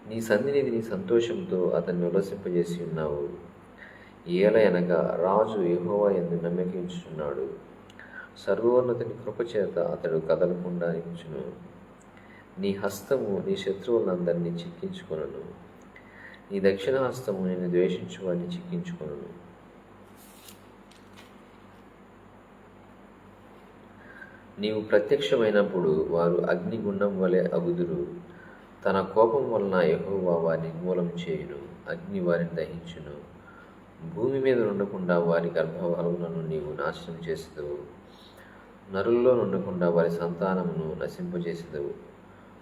నీ సన్నిధిని నీ సంతోషంతో అతన్ని ఉల్లసింపజేసి ఉన్నావు. ఏలయనగా రాజు యెహోవా యందు నమ్మిక ఉంచుచున్నాడు, సర్వోన్నతుని కృపచేత అతడు కదలకుండా నిలుచును. నీ హస్తము నీ శత్రువులందరినీ చిక్కించుకొనును, నీ దక్షిణ హస్తము నేను ద్వేషించు వాడిని చిక్కించుకొనును. నీవు ప్రత్యక్షమైనప్పుడు వారు అగ్నిగుండం వలె అగుదురు. తన కోపం వలన యెహోవా వారిని నిర్మూలం చేయును, అగ్ని వారిని దహించును. భూమి మీద ఉండకుండా వారి గర్భఫలములను నీవు నాశనం చేసేదవు. నరుల్లో ఉండకుండా వారి సంతానమును నశింపజేసేదవు.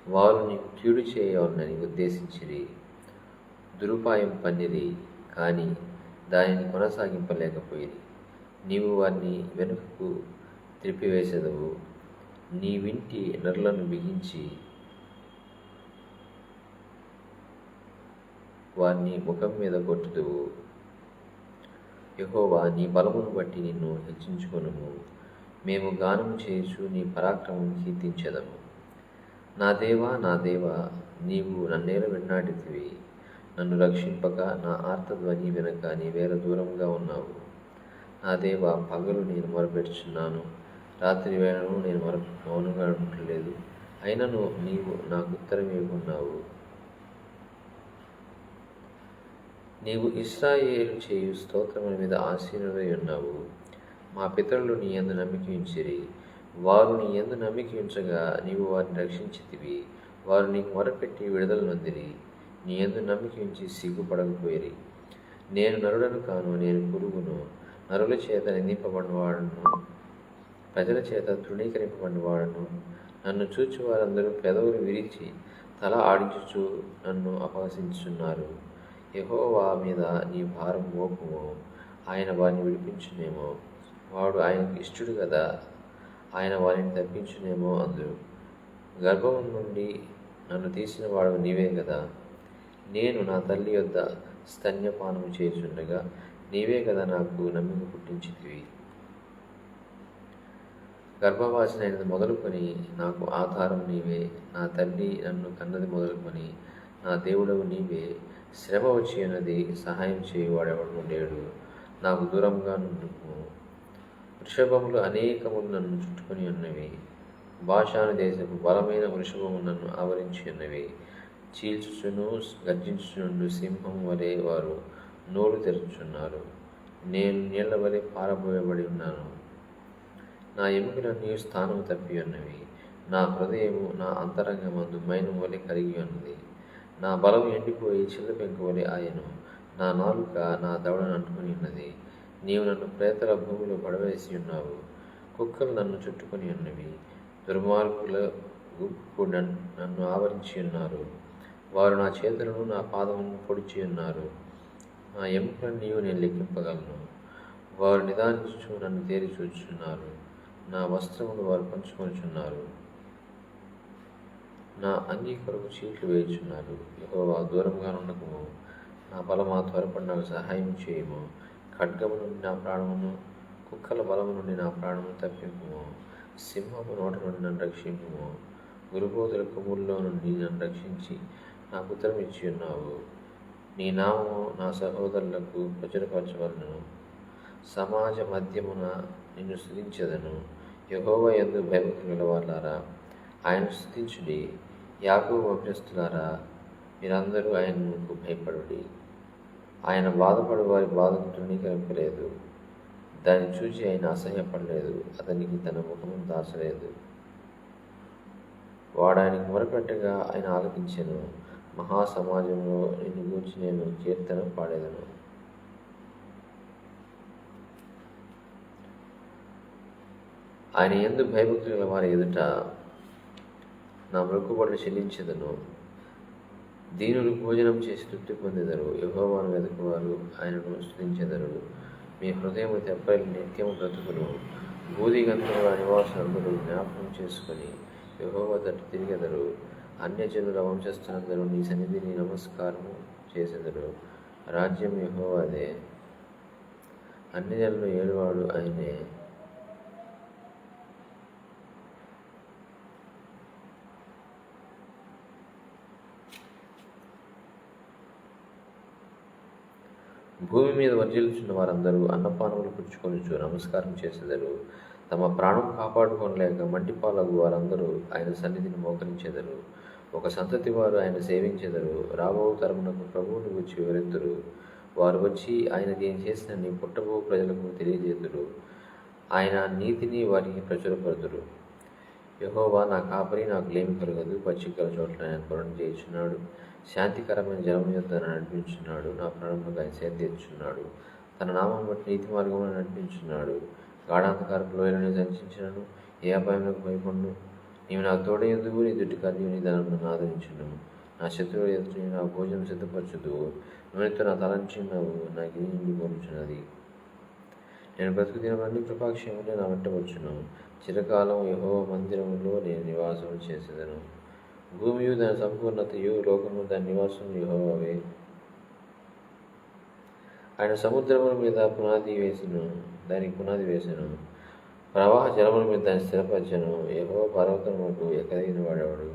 వారు నీకు కీడు చేయవలనని ఉద్దేశించిరి, దురుపాయం పన్నిరి, కానీ దానిని కొనసాగింపలేకపోయిరి. నీవు వారిని వెనుకకు త్రిప్పివేసేదవు. నీ వింటి నరులను బిగించి వారిని ముఖం మీద కొట్టుదువు. యెహోవా, నీ బలమును బట్టి నిన్ను హెచ్చించుకొనుము. మేము గానము చేయుచు నీ పరాక్రమం కీర్తించెదము. నా దేవా, నా దేవా, నీవు నన్నేల వెన్నాడితివి. నన్ను రక్షింపక నా ఆర్తధ్వని వెనక నీవేర దూరంగా ఉన్నావు. నా దేవా, పగలు నేను మొరపెట్టుచున్నాను, రాత్రి వేళను నేను మౌనంగా ఉండలేదు. అయినను నీవు నాకు ఉత్తరం ఇవ్వకున్నావు. నీవు ఇశ్రాయేలు చేయు స్తోత్రముల మీద ఆసీనుడై ఉన్నావు. మా పితరులు నీ యందు నమ్మిక ఉంచిరి. వారు నీ యందు నమ్మిక ఉంచగా నీవు వారిని రక్షించితివి. వారు నీకు మొరపెట్టి విడుదల నొందిరి. నీ యందు నమ్మిక ఉంచి సిగ్గుపడకపోయిరి. నేను నరుడను కాను, నేను పురుగును. నరుల చేత నిందింపబడినవాడను, ప్రజల చేత తృణీకరింపబడినవాడను. నన్ను చూచి వారందరూ పెదవులు విరిచి తల ఆడించుచు నన్ను అపహసించుచున్నారు. యెహోవా మీద నీ భారం మోపుము, ఆయన వారిని విడిపించునేమో. వాడు ఆయనకు ఇష్టడు కదా, ఆయన వారిని తప్పించునేమో అందరు. గర్భం నుండి నన్ను తీసిన వాడు నీవే కదా. నేను నా తల్లి యొద్ద స్తన్యపానము చేయుచుండగా నీవే కదా నాకు నమ్మిక పుట్టించితివి. గర్భవాసినైనది మొదలుకొని నాకు ఆధారం నీవే. నా తల్లి నన్ను కన్నది మొదలుకొని నా దేవుడవు నీవే. శ్రమ వచ్చి ఉన్నది, సహాయం చేయువాడెవడు లేడు. నాకు దూరంగా నుండుము. వృషభములు అనేకములు నన్ను చుట్టుకొని ఉన్నవి. బాషాను దేశపు బలమైన వృషభము నన్ను ఆవరించి ఉన్నవి. చీల్చుచును గర్జించుచుండు సింహం వలె వారు నోరు తెరుచున్నారు. నేను నీళ్ల వలె పారబోయబడి ఉన్నాను. నా ఎముకలన్నీ స్థానము తప్పి ఉన్నవి. నా హృదయము నా అంతరంగమందు మైనం వలె కరిగి ఉన్నది. నా బలము ఎండిపోయి చిల్లపెంకు వలె ఆయను. నా నాలుక నా దవడను అంటుకుని ఉన్నది. నీవు నన్ను ప్రేతల భూమిలో పడవేసి ఉన్నావు. కుక్కలు నన్ను చుట్టుకొని ఉన్నవి. దుర్మార్గుల గుంపు నన్ను ఆవరించి ఉన్నారు. వారు నా చేతులను నా పాదములను పొడిచి ఉన్నారు. నా ఎముకలను నీవు నేను లెక్కింపగలను. వారు నిదానించు నన్ను తేరి చూచుచున్నారు. నా వస్త్రమును వారు పంచుకొనిచున్నారు. నా అంగీ కొరకు చీట్లు వేయుచున్నారు. యెహోవా, దూరంగా ఉండకము. నా బలమా, త్వరపడి నాకు సహాయం చేయము. ఖడ్గము నుండి నా ప్రాణమును, కుక్కల బలము నుండి నా ప్రాణమును తప్పింపుము. సింహము నోట నుండి నన్ను రక్షింపుము. గురుబోధుల కొమ్ముల్లో నుండి నన్ను రక్షించి నాకు ఉత్తరం ఇచ్చి ఉన్నావు. నీ నామము నా సహోదరులకు ప్రచురపరచవలను. సమాజ మధ్యమున నిన్ను స్తుతించెదను. యెహోవా యందు భయభక్తులు గలవారులారా, ఆయన స్తుతించుడి. యాకోబు వంశస్థులారా, మీరందరూ ఆయనకు భయపడుడి. ఆయన బాధపడు వారి బాధను తృణీకరింపలేదు. దాన్ని చూసి ఆయన అసహ్యపడలేదు. అతనికి తన ముఖమును దాచలేదు. వాడు ఆయనకు మొరపెట్టగా ఆయన ఆలకించెను. మహాసమాజంలో నిన్ను గూర్చి నేను కీర్తన పాడేదను. ఆయన యందు భయభక్తులు గల వారి ఎదుట నా మొక్కుబడులు చెల్లించెదను. దీనులు భోజనం చేసి తృప్తి పొందెదరు. యెహోవాను వెతుకువారు ఆయనను స్తుతించెదరు. మీ హృదయము తెప్పలి నిత్యము బ్రతుకును. బూదిగంతుల నివాసులందరూ జ్ఞాపకం చేసుకొని యెహోవా తట్టు తిరిగెదరు. అన్యజనుల వంశస్థులందరూ నీ సన్నిధిని నమస్కారము చేసెదరు. రాజ్యం యెహోవాదే, అన్యజనులను ఏలువాడు ఆయనే. భూమి మీద వర్జిల్చున్న వారందరూ అన్నపానములు పుచ్చుకొనుచు నమస్కారం చేసెదరు. తమ ప్రాణం కాపాడుకోలేక మంటిపాలగు వారందరూ ఆయన సన్నిధిని మోకరించెదరు. ఒక సంతతి వారు ఆయన సేవించెదరు. రాబో తరమునకు ప్రభువుని వచ్చి వివరింతురు. వారు వచ్చి ఆయనకి ఏం చేసిన నీ పుట్టబో ప్రజలకు తెలియజేతురు. ఆయన నీతిని వారికి ప్రచురపరుదురు. యెహోవా నా కాపరి, నాకు లేమి కలగదు. పచ్చికల చోట్ల ఆయన కొరణ చేయుచున్నాడు. శాంతికరమైన జలము యొద్ద నడిపించున్నాడు. నా ప్రాణములకు ఆయన సేద తీర్చున్నాడు. తన నామం బట్టి నీతి మార్గంలో నడిపించున్నాడు. గాఢాంధకారపు లోయలను సంచించినను ఏ అపాయంలోకి భయపడును. నీవు నాకు తోడే ఎందుకు, నీ దుడ్డి కార్యం నీ ధనం నన్ను ఆదరించును. నా శత్రువుల ఎదుటి నా భోజనం సిద్ధపరచుదు. నూనెతో నా తలంచినావు, నా గిరి నిండిపోనుచున్నది. నేను బ్రతుకు దినమన్నీ కృపాక్షేమంలో నా వెంట వచ్చును. చిరకాలం యెహోవా మందిరములో నేను నివాసం చేసేదను. భూమియు దాని సంపూర్ణతయు, లోకము దాని నివాసం యెహోవావే. ఆయన సముద్రముల మీద దానికి పునాది వేసెను. ప్రవాహ జలముల మీద దాన్ని స్థిరపరచెను. యెహోవా పర్వతములకు ఎక్కదగిన వాడేవాడు.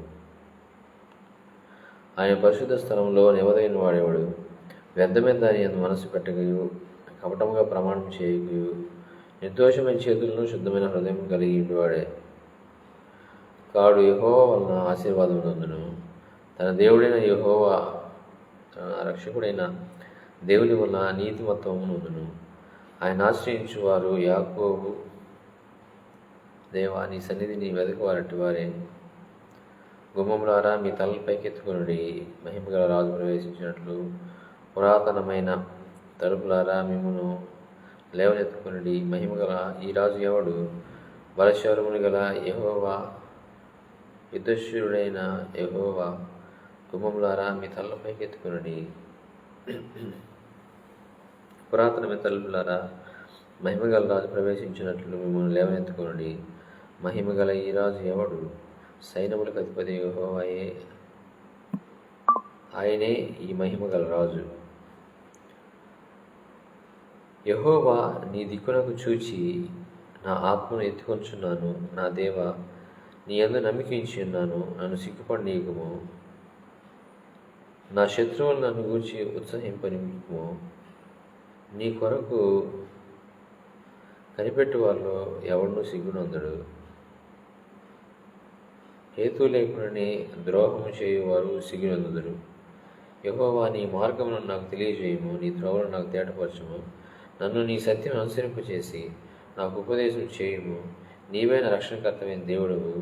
ఆయన పరిశుద్ధ స్థలంలో నెవదగిన వాడేవాడు. వ్యర్థమైన దాని యందు మనసు పెట్టగయు, కపటముగా ప్రమాణం చేయగయు, నిర్దోషమైన చేతులను శుద్ధమైన హృదయం కలిగి ఉండేవాడే కాడు. యెహోవా వలన ఆశీర్వాదం నందును. తన దేవుడైన యెహోవా, తన రక్షకుడైన దేవుని వలన నీతిమత్వము నందును. ఆయన ఆశ్రయించు వారు యాకోబు దేవా, నీ సన్నిధిని వెదకువారటి వారే. గుమ్మములారా మీ తలలు పైకెత్తుకునుడి, మహిమగల రాజు ప్రవేశించినట్లు. పురాతనమైన తలుపులారా మిమ్మును లేవనెత్తుకునుడి, మహిమగల ఈ రాజు ఎవడు? బలశౌర్యములు గల యెహోవా, యుద్ధశూరుడైన యెహోవా. గుమ్మములారా మీ తలలు పైకెత్తుకునుడి, పురాతనమైన తలుపులారా మహిమగల రాజు ప్రవేశించినట్లు మిమ్మల్ని లేవనెత్తుకునుడి. మహిమగల ఈ రాజు ఎవడు? సైన్యములకు అధిపతి యెహోవాయే, ఆయనే ఈ మహిమగల రాజు. యెహోవా, నీ దిక్కునకు చూచి నా ఆత్మను ఎత్తుకొంచున్నాను. నా దేవా, నీ యందు నమ్మికించి ఉన్నాను, నన్ను సిగ్గుపడనీయకుము. నా శత్రువులు నన్ను గూర్చి ఉత్సహింపనివ్వకుము. నీ కొరకు కనిపెట్టు వాళ్ళు ఎవడనూ సిగ్గునందడు. హేతు లేకుండానే ద్రోహము చేయువారు సిగ్గునందుదురు. యెహోవా, నీ మార్గములను నాకు తెలియజేయము, నీ త్రోవలను నాకు తేటపరచుము. నన్ను నీ సత్యం అనుసరింపచేసి నాకు ఉపదేశం చేయుము. నీవే నా రక్షణకర్తమైన దేవుడవు.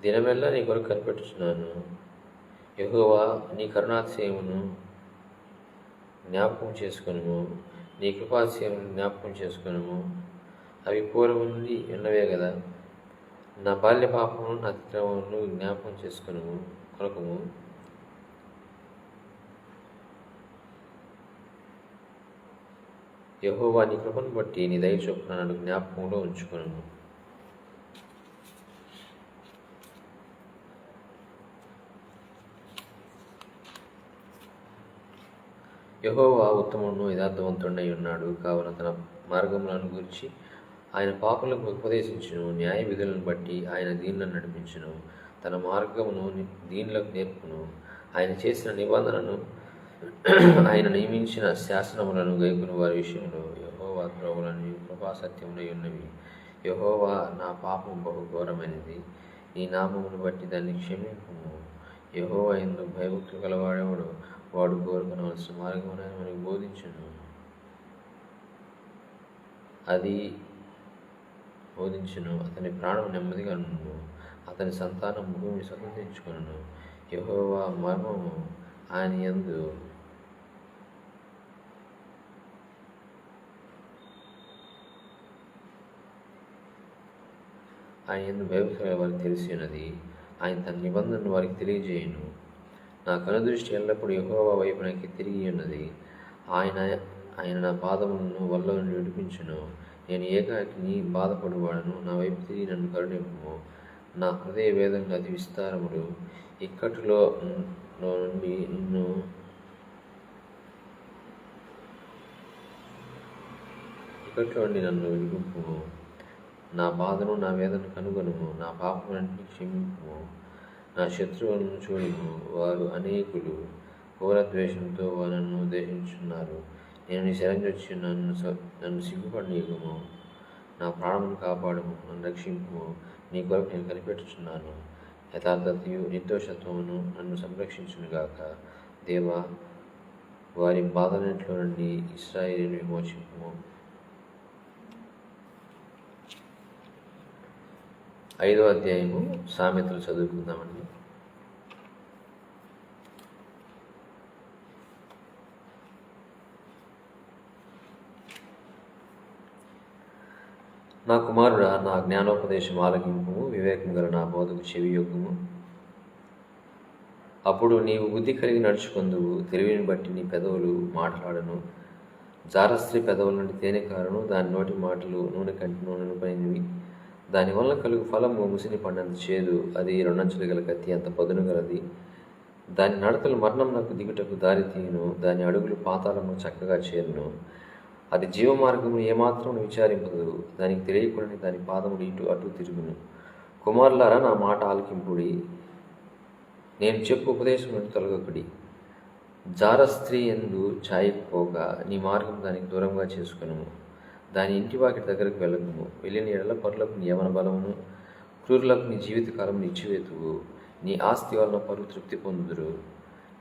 దినమెల్లా నీ కొరకు కనిపెట్టుచున్నాను. యెహోవా, నీ కరుణాతిశయమును జ్ఞాపకం చేసుకొనుము, నీ కృపాతిశయమును జ్ఞాపకం చేసుకొనుము. అవి పూర్వం నుండి ఉన్నవే కదా. నా బాల్య పాపమును నా అతిక్రమమును జ్ఞాపకం కొనకము. యెహోవా, నీ కృపను బట్టి నీ దయ చొప్పున నన్ను జ్ఞాపకంలో ఉంచుకొనుము. యెహోవా ఉత్తముడును యథార్థవంతుడై ఉన్నాడు. కావున తన మార్గములను గురించి ఆయన పాపులకు ఉపదేశించును. న్యాయ విధులను బట్టి ఆయన దీనులను నడిపించును. తన మార్గమును దీనులకు నేర్పును. ఆయన చేసిన నిబంధనను, ఆయన నియమించిన శాసనములను గైకొను వారి విషయంలో యెహోవా త్రోవలను కృపాసత్యములై ఉన్నవి. యెహోవా, నా పాపం బహు ఘోరమైనది. నీ నామమును బట్టి దాన్ని క్షమింపుము. యెహోవా యందు భయభక్తులు గలవాడెవడు? వాడు కోరుకునవలసిన మార్గమును మనకు బోధించును. అతని ప్రాణం నెమ్మదిగా నుండు. అతని సంతానం భూమిని స్వతంత్రించుకొనును. యెహోవా మర్మము ఆయన యందు, భయభక్తులు వారికి తెలిసి ఉన్నది. ఆయన తన నిబంధనను వారికి తెలియజేయును. నా కనుదృష్టి ఎల్లప్పుడూ యెహోవా వైపునకి తిరిగి ఉన్నది. ఆయన నా పాదములను వల్ల నుండి విడిపించును. నేను ఏకాకిని బాధపడువాడను. నా వైపు తిరిగి నన్ను కరుణింపుము. నా హృదయ వేదనలు అతి విస్తారములు. ఇక్కట్లో నుండి నన్ను విడిపింపుము. నా బాధను, నా వేదన కనుగొనుము. నా పాపములన్నింటినీ క్షమింపుము. నా శత్రువులను చూడుము. వారు అనేకులు. ఘోర ద్వేషంతో వారు నన్ను ద్వేషించున్నారు. నేను నీ శరణొచ్చి నన్ను సిగ్గుపడనీయకుము. నా ప్రాణమును కాపాడుము, నన్ను రక్షింపుము. నీ కొరకు నేను కనిపెట్టుచున్నాను. యథార్థతయు నిర్దోషత్వమును నన్ను సంరక్షించునుగాక. దేవా, వారి బాధలన్నింటిలో నుండి ఇశ్రాయేలును విమోచింపుము. 5వ అధ్యాయము సామెతలు చదువుకుందామండి. నా కుమారుడా, నా జ్ఞానోపదేశం ఆలకింపుము, వివేకం గల నా బోధకు చెవియొగ్గుము. అప్పుడు నీవు బుద్ధి కలిగి నడుచుకొందువు. తెలివిని బట్టి నీ పెదవులు మాట్లాడను. జారస్త్రీ పెదవుల నుండి తేనె కారును, దాని నోటి మాటలు నూనె కంటి నూనెను పైనవి. దానివల్ల కలుగు ఫలము ముసిని పండంత చేదు, అది రెండంచులు గల కత్తి అంత పదును గలది. దాని నడతలు మరణమునకు దిగుటకు దారి తీయును, దాని అడుగులు పాతాళము చక్కగా చేరును. అది జీవమార్గము ఏమాత్రం విచారింపదు, దానికి తెలియకుండా దాని పాదములు ఇటు అటు తిరుగును. కుమారులారా, నా మాట ఆలకింపుడి, నేను చెప్పు ఉపదేశం నుండి తొలగకుడి. జారస్త్రీ ఎందు ఛాయకపోగా నీ మార్గం దానికి దూరంగా చేసుకును. దాని ఇంటి వాకిటి దగ్గరకు వెళ్ళకుము. వెళ్ళిన ఎడల పరులకు నీ యవన బలమును, క్రూరులకు నీ జీవితకాలం ఇచ్చివేతువు. నీ ఆస్తి వలన పరులు తృప్తి పొందుదురు,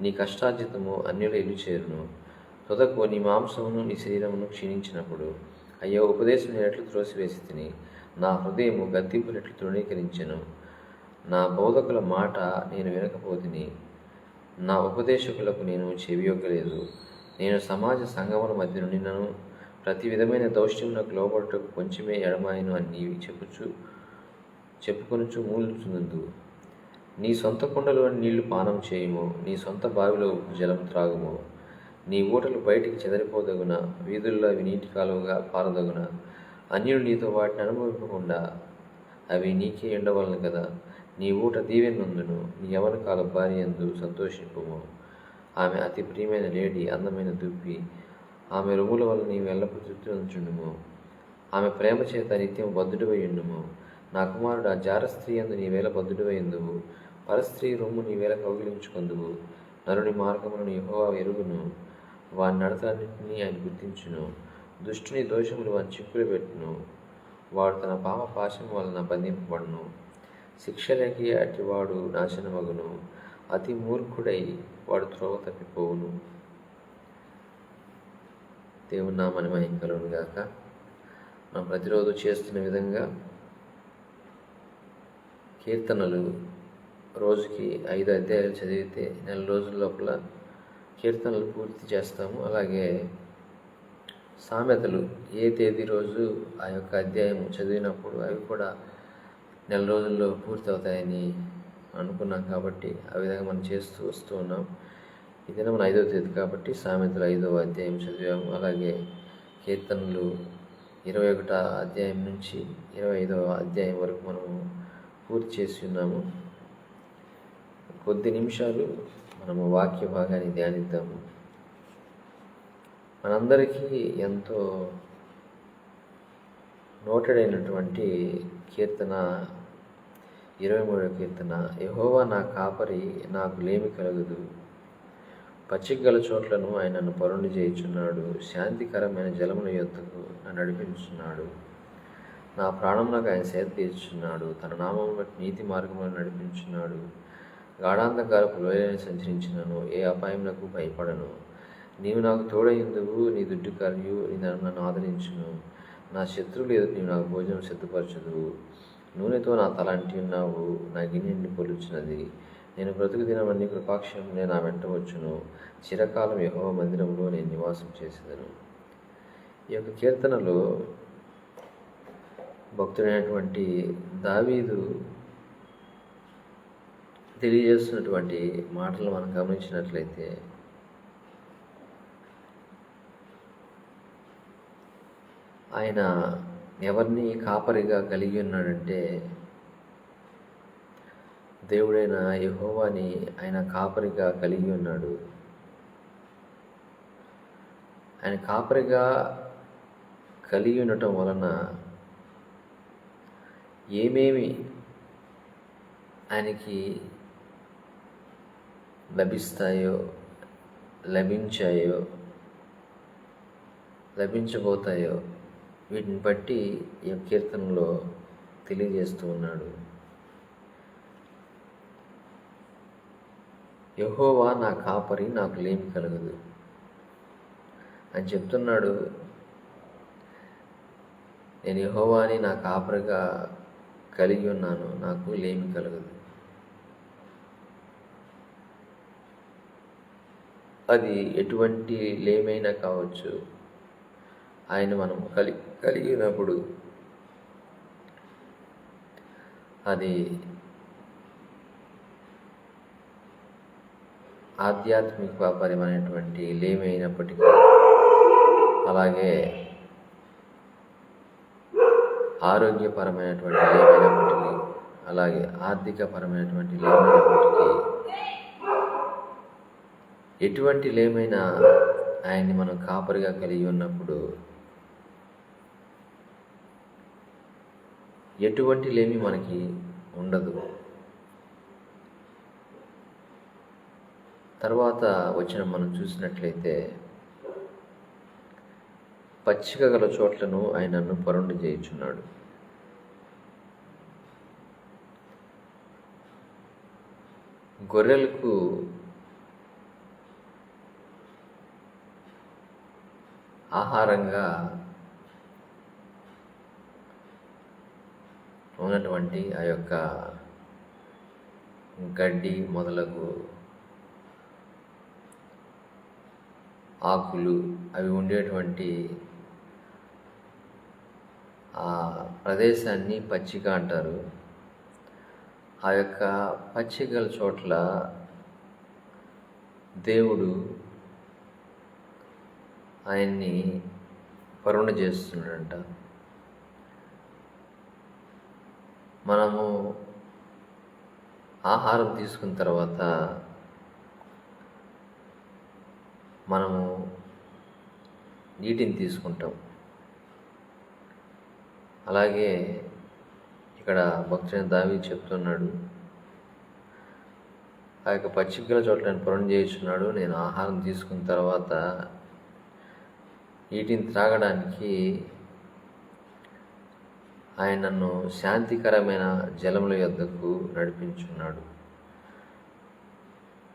నీ కష్టార్జితము అన్యుల ఇల్లు చేరును. తొదకు నీ మాంసమును నీ శరీరమును క్షీణించినప్పుడు, అయ్యో ఉపదేశం నేను ఎట్లు త్రోసివేసి తిని, నా హృదయము గద్దింపునెట్లు తృణీకరించెను. నా బోధకుల మాట నేను వినకపోతిని, నా ఉపదేశకులకు నేను చెవియొగ్గలేదు. నేను సమాజ సంగముల మధ్య నుండినను ప్రతి విధమైన దౌష్ట్యమునకు లోబడుటకు కొంచెమే ఎడమాయను అని నీవి చెప్పుకొనుచు మూలుచుందు. నీ సొంత కుండలోని నీళ్లు పానం చేయుము, నీ సొంత బావిలో జలం త్రాగుము. నీ ఊటలు బయటికి చెదరిపోదగున, వీధుల్లో అవి నీటి కాలువగా పారదగున. అన్యులు నీతో వాటిని అనుభవింపకుండా అవి నీకే ఉండవలను కదా. నీ ఊట దీవెనందును, నీ యవన కాల భార్య యందు సంతోషింపుము. ఆమె అతి ప్రియమైన లేడి, అందమైన దుప్పి. ఆమె రొమ్ముల వల్ల నీవు ఎల్లప్పుడూ తృప్తి ఉంచుండుము. ఆమె ప్రేమ చేత నిత్యం బద్ధుడివై ఉండుము. నా కుమారుడు, ఆ జారస్త్రీ యందు నీవేళ బద్ధుడివై ఉందువు. పరస్త్రీ రొమ్ము నీవేళ కౌగిలించుకొందువు. నరుని మార్గములను యెహోవా ఎరుగును, వాని నడతలన్నింటినీ ఆయన గుర్తించును. దుష్టుని దోషములు వాని చిక్కులు పెట్టును, వాడు తన పాప పాశం వలన బంధింపబడును. శిక్ష లేక అటివాడు నాశనమగును, అతి మూర్ఖుడై వాడు త్రోవ తప్పిపోవును. దేవుని నామమున మహిమ కలుగును గాక. మనం ప్రతిరోజు చేస్తున్న విధంగా కీర్తనలు రోజుకి 5 అధ్యాయాలు చదివితే నెల రోజుల లోపల కీర్తనలు పూర్తి చేస్తాము. అలాగే సామెతలు ఏ తేదీ రోజు ఆ యొక్క అధ్యాయం చదివినప్పుడు అవి కూడా నెల రోజుల్లో పూర్తి అవుతాయని అనుకున్నాం. కాబట్టి ఆ విధంగా మనం చేస్తూ వస్తూ ఉన్నాం. ఈ దినం 5వ తేదీ కాబట్టి సామెతలు 5వ అధ్యాయం చదివాము. అలాగే కీర్తనలు 21వ అధ్యాయం నుంచి 25వ అధ్యాయం వరకు మనము పూర్తి చేసి ఉన్నాము. కొద్ది నిమిషాలు మనము వాక్య భాగాన్ని ధ్యానిద్దాము. మనందరికీ ఎంతో నోటెడ్ అయినటువంటి కీర్తన 23వ కీర్తన. యెహోవా నా కాపరి, నాకు లేమి కలగదు. పచ్చికగల చోట్లను ఆయన నన్ను పరుండి చేయుచున్నాడు. శాంతికరమైన జలముల యొద్దకు నన్ను నడిపించున్నాడు. నా ప్రాణమునకు ఆయన సేద తీర్చుచున్నాడు. తన నామమును బట్టి నీతి మార్గంలో నడిపించున్నాడు. గాఢాంధకారపు లోయలను సంచరించినను ఏ అపాయమునకు భయపడను. నీవు నాకు తోడయుందువు, నీ దుడ్డు కర్యు నన్ను ఆదరించును. నా శత్రువులు ఎదుట నీవు నాకు భోజనం సిద్ధపరచుదువు. నూనెతో నా తల అంటి ఉన్నావు, నా గిన్నె పొలుచున్నది. నేను బ్రతుకు దినమన్ని కృపాక్షేమములే నా వెంట వచ్చును. చిరకాలం యెహోవా మందిరంలో నేను నివాసం చేసేదను. ఈ యొక్క కీర్తనలో భక్తుడైనటువంటి దావీదు తెలియజేస్తున్నటువంటి మాటలు మనం గమనించినట్లయితే, ఆయన ఎవరిని కాపరిగా కలిగి ఉన్నాడంటే దేవుడైన యెహోవాని ఆయన కాపరిగా కలిగి ఉన్నాడు. ఆయన కాపరిగా కలిగి ఉండటం వలన ఏమేమి ఆయనకి లభించబోతాయో వీటిని బట్టి ఈ కీర్తనలో తెలియజేస్తూ ఉన్నాడు. యెహోవా నా కాపరి, నాకు లేమి కలగదు అని చెప్తున్నాడు. నేను యెహోవాని నా కాపరిగా కలిగి ఉన్నాను, నాకు లేమి కలగదు. అది ఎటువంటి లేమైనా కావచ్చు. ఆయన మనం కలిగినప్పుడు అది ఆధ్యాత్మికపరమైనటువంటి లేమి అయినప్పటికీ, అలాగే ఆరోగ్యపరమైనటువంటి లేమైనప్పటికీ, అలాగే ఆర్థికపరమైనటువంటి లేమైనప్పటికీ, ఎటువంటి లేమైనా ఆయన్ని మనం కాపరిగా కలిగి ఉన్నప్పుడు ఎటువంటి లేమి మనకి ఉండదు. తర్వాత వచ్చిన మనం చూసినట్లయితే, పచ్చిక గల చోట్లను ఆయనను పరుండి చేయుచున్నాడు. గొర్రెలకు ఆహారంగా ఉన్నటువంటి ఆ యొక్క గడ్డి మొదలగు ఆకులు అవి ఉండేటువంటి ఆ ప్రదేశాన్ని పచ్చిక అంటారు. ఆ యొక్క పచ్చికల చోట్ల దేవుడు ఆయన్ని పరుణ చేస్తున్నాడంట. మనము ఆహారం తీసుకున్న తర్వాత మనము నీటిని తీసుకుంటాం. అలాగే ఇక్కడ భక్తుడైన దావీదు చెప్తున్నాడు, ఆ యొక్క పచ్చికల చోట్ల నేను పరుణ చేయుచున్నాడు. నేను ఆహారం తీసుకున్న తర్వాత వీటిని త్రాగడానికి ఆయన నన్ను శాంతికరమైన జలముల యొద్దకు నడిపించున్నాడు.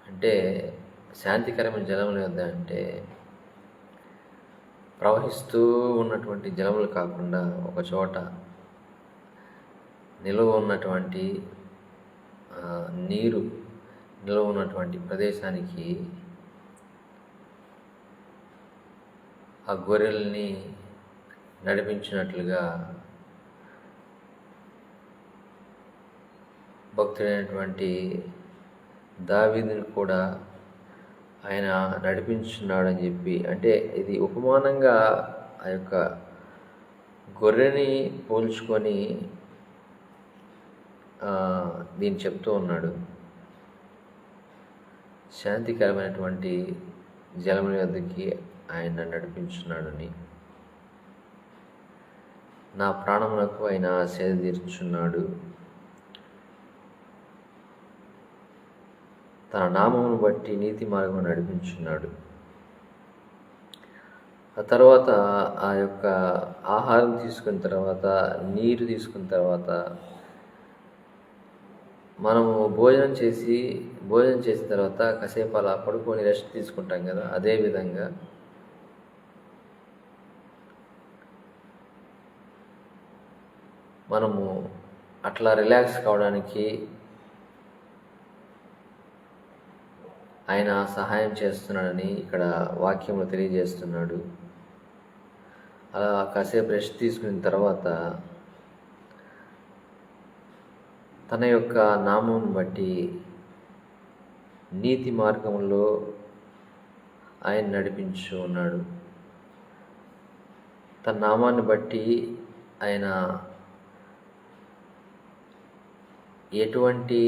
అంటే శాంతికరమైన జలముల యొద్ద అంటే ప్రవహిస్తూ ఉన్నటువంటి జలములు కాకుండా ఒక చోట నిలువ ఉన్నటువంటి నీరు నిలువ ఉన్నటువంటి ప్రదేశానికి ఆ గొర్రెల్ని నడిపించినట్లుగా భక్తుడైనటువంటి దావీదుని కూడా ఆయన నడిపించున్నాడని చెప్పి, అంటే ఇది ఉపమానంగా ఆ యొక్క గొర్రెని పోల్చుకొని దీన్ని చెప్తూ ఉన్నాడు. శాంతికరమైనటువంటి జలముల వద్దకి ఆయన నడిపించున్నాడని, నా ప్రాణములకు ఆయన సేద తీర్చున్నాడు, తన నామమును బట్టి నీతి మార్గం నడిపించున్నాడు. ఆ తర్వాత ఆ యొక్క ఆహారం తీసుకున్న తర్వాత, నీరు తీసుకున్న తర్వాత, మనము భోజనం చేసిన తర్వాత కాసేపు అలా పడుకొని రెస్ట్ తీసుకుంటాం కదా, అదేవిధంగా మనము అట్లా రిలాక్స్ కావడానికి ఆయన సహాయం చేస్తున్నాడని ఇక్కడ వాక్యంలో తెలియజేస్తున్నాడు. అలా కాసేపు రెస్ట్ తీసుకున్న తర్వాత తన యొక్క నామం బట్టి నీతి మార్గంలో ఆయన నడిపించు ఉన్నాడు. తన నామాన్ని బట్టి ఆయన ఎటువంటి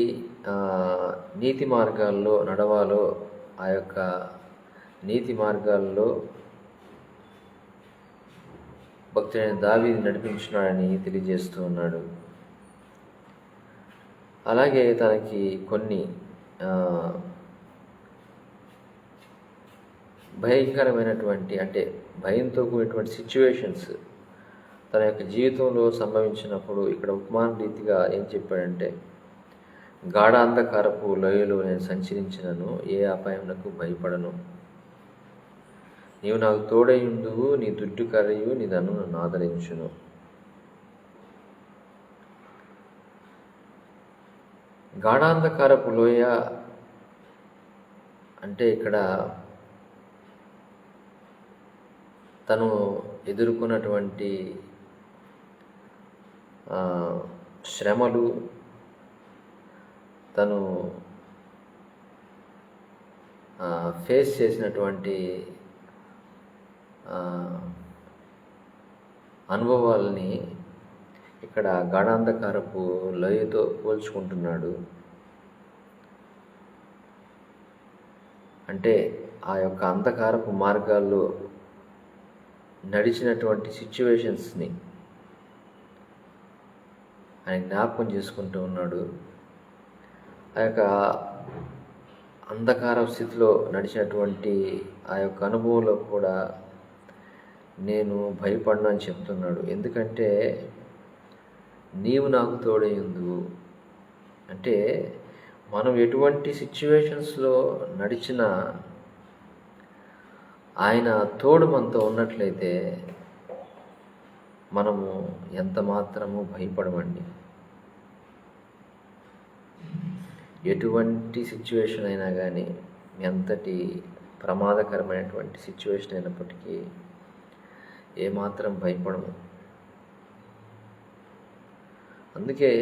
నీతి మార్గాల్లో నడవాలో ఆ యొక్క నీతి మార్గాల్లో భక్తుడైన దావీదు నడిపించున్నాడని తెలియజేస్తూ ఉన్నాడు. అలాగే తనకి కొన్ని భయంకరమైనటువంటి, అంటే భయంతో కూడినటువంటి సిచ్యువేషన్స్ తన యొక్క జీవితంలో సంభవించినప్పుడు ఇక్కడ ఉపమాన రీతిగా ఏం చెప్పాడంటే, గాఢాంధకారపు లోయలో నేను సంచరించినను ఏ అపాయమునకు భయపడను, నీవు నాకు తోడయుందువు, నీ దుడ్డు కర్రయు నీ దన్ను నన్ను ఆదరించును. గాఢాంధకారపు లోయ అంటే ఇక్కడ తను ఎదుర్కొన్నటువంటి శ్రమలు, తను ఫేస్ చేసినటువంటి అనుభవాల్ని ఇక్కడ గాఢాంధకారపు లోయతో పోల్చుకుంటున్నాడు. అంటే ఆ యొక్క అంధకారపు మార్గాల్లో నడిచినటువంటి సిచ్యువేషన్స్ని ఆయన జ్ఞాపకం చేసుకుంటూ ఉన్నాడు. ఆ యొక్క అంధకార స్థితిలో నడిచినటువంటి ఆ యొక్క అనుభవంలో కూడా నేను భయపడను అని చెప్తున్నాడు. ఎందుకంటే నీవు నాకు తోడైందు. అంటే మనం ఎటువంటి సిచ్యువేషన్స్లో నడిచినా ఆయన తోడు మనతో ఉన్నట్లయితే మనము ఎంత మాత్రము భయపడమండి. ఎటువంటి సిచ్యువేషన్ అయినా కానీ, ఎంతటి ప్రమాదకరమైనటువంటి సిచ్యువేషన్ అయినప్పటికీ ఏమాత్రం భయపడము. అందుకే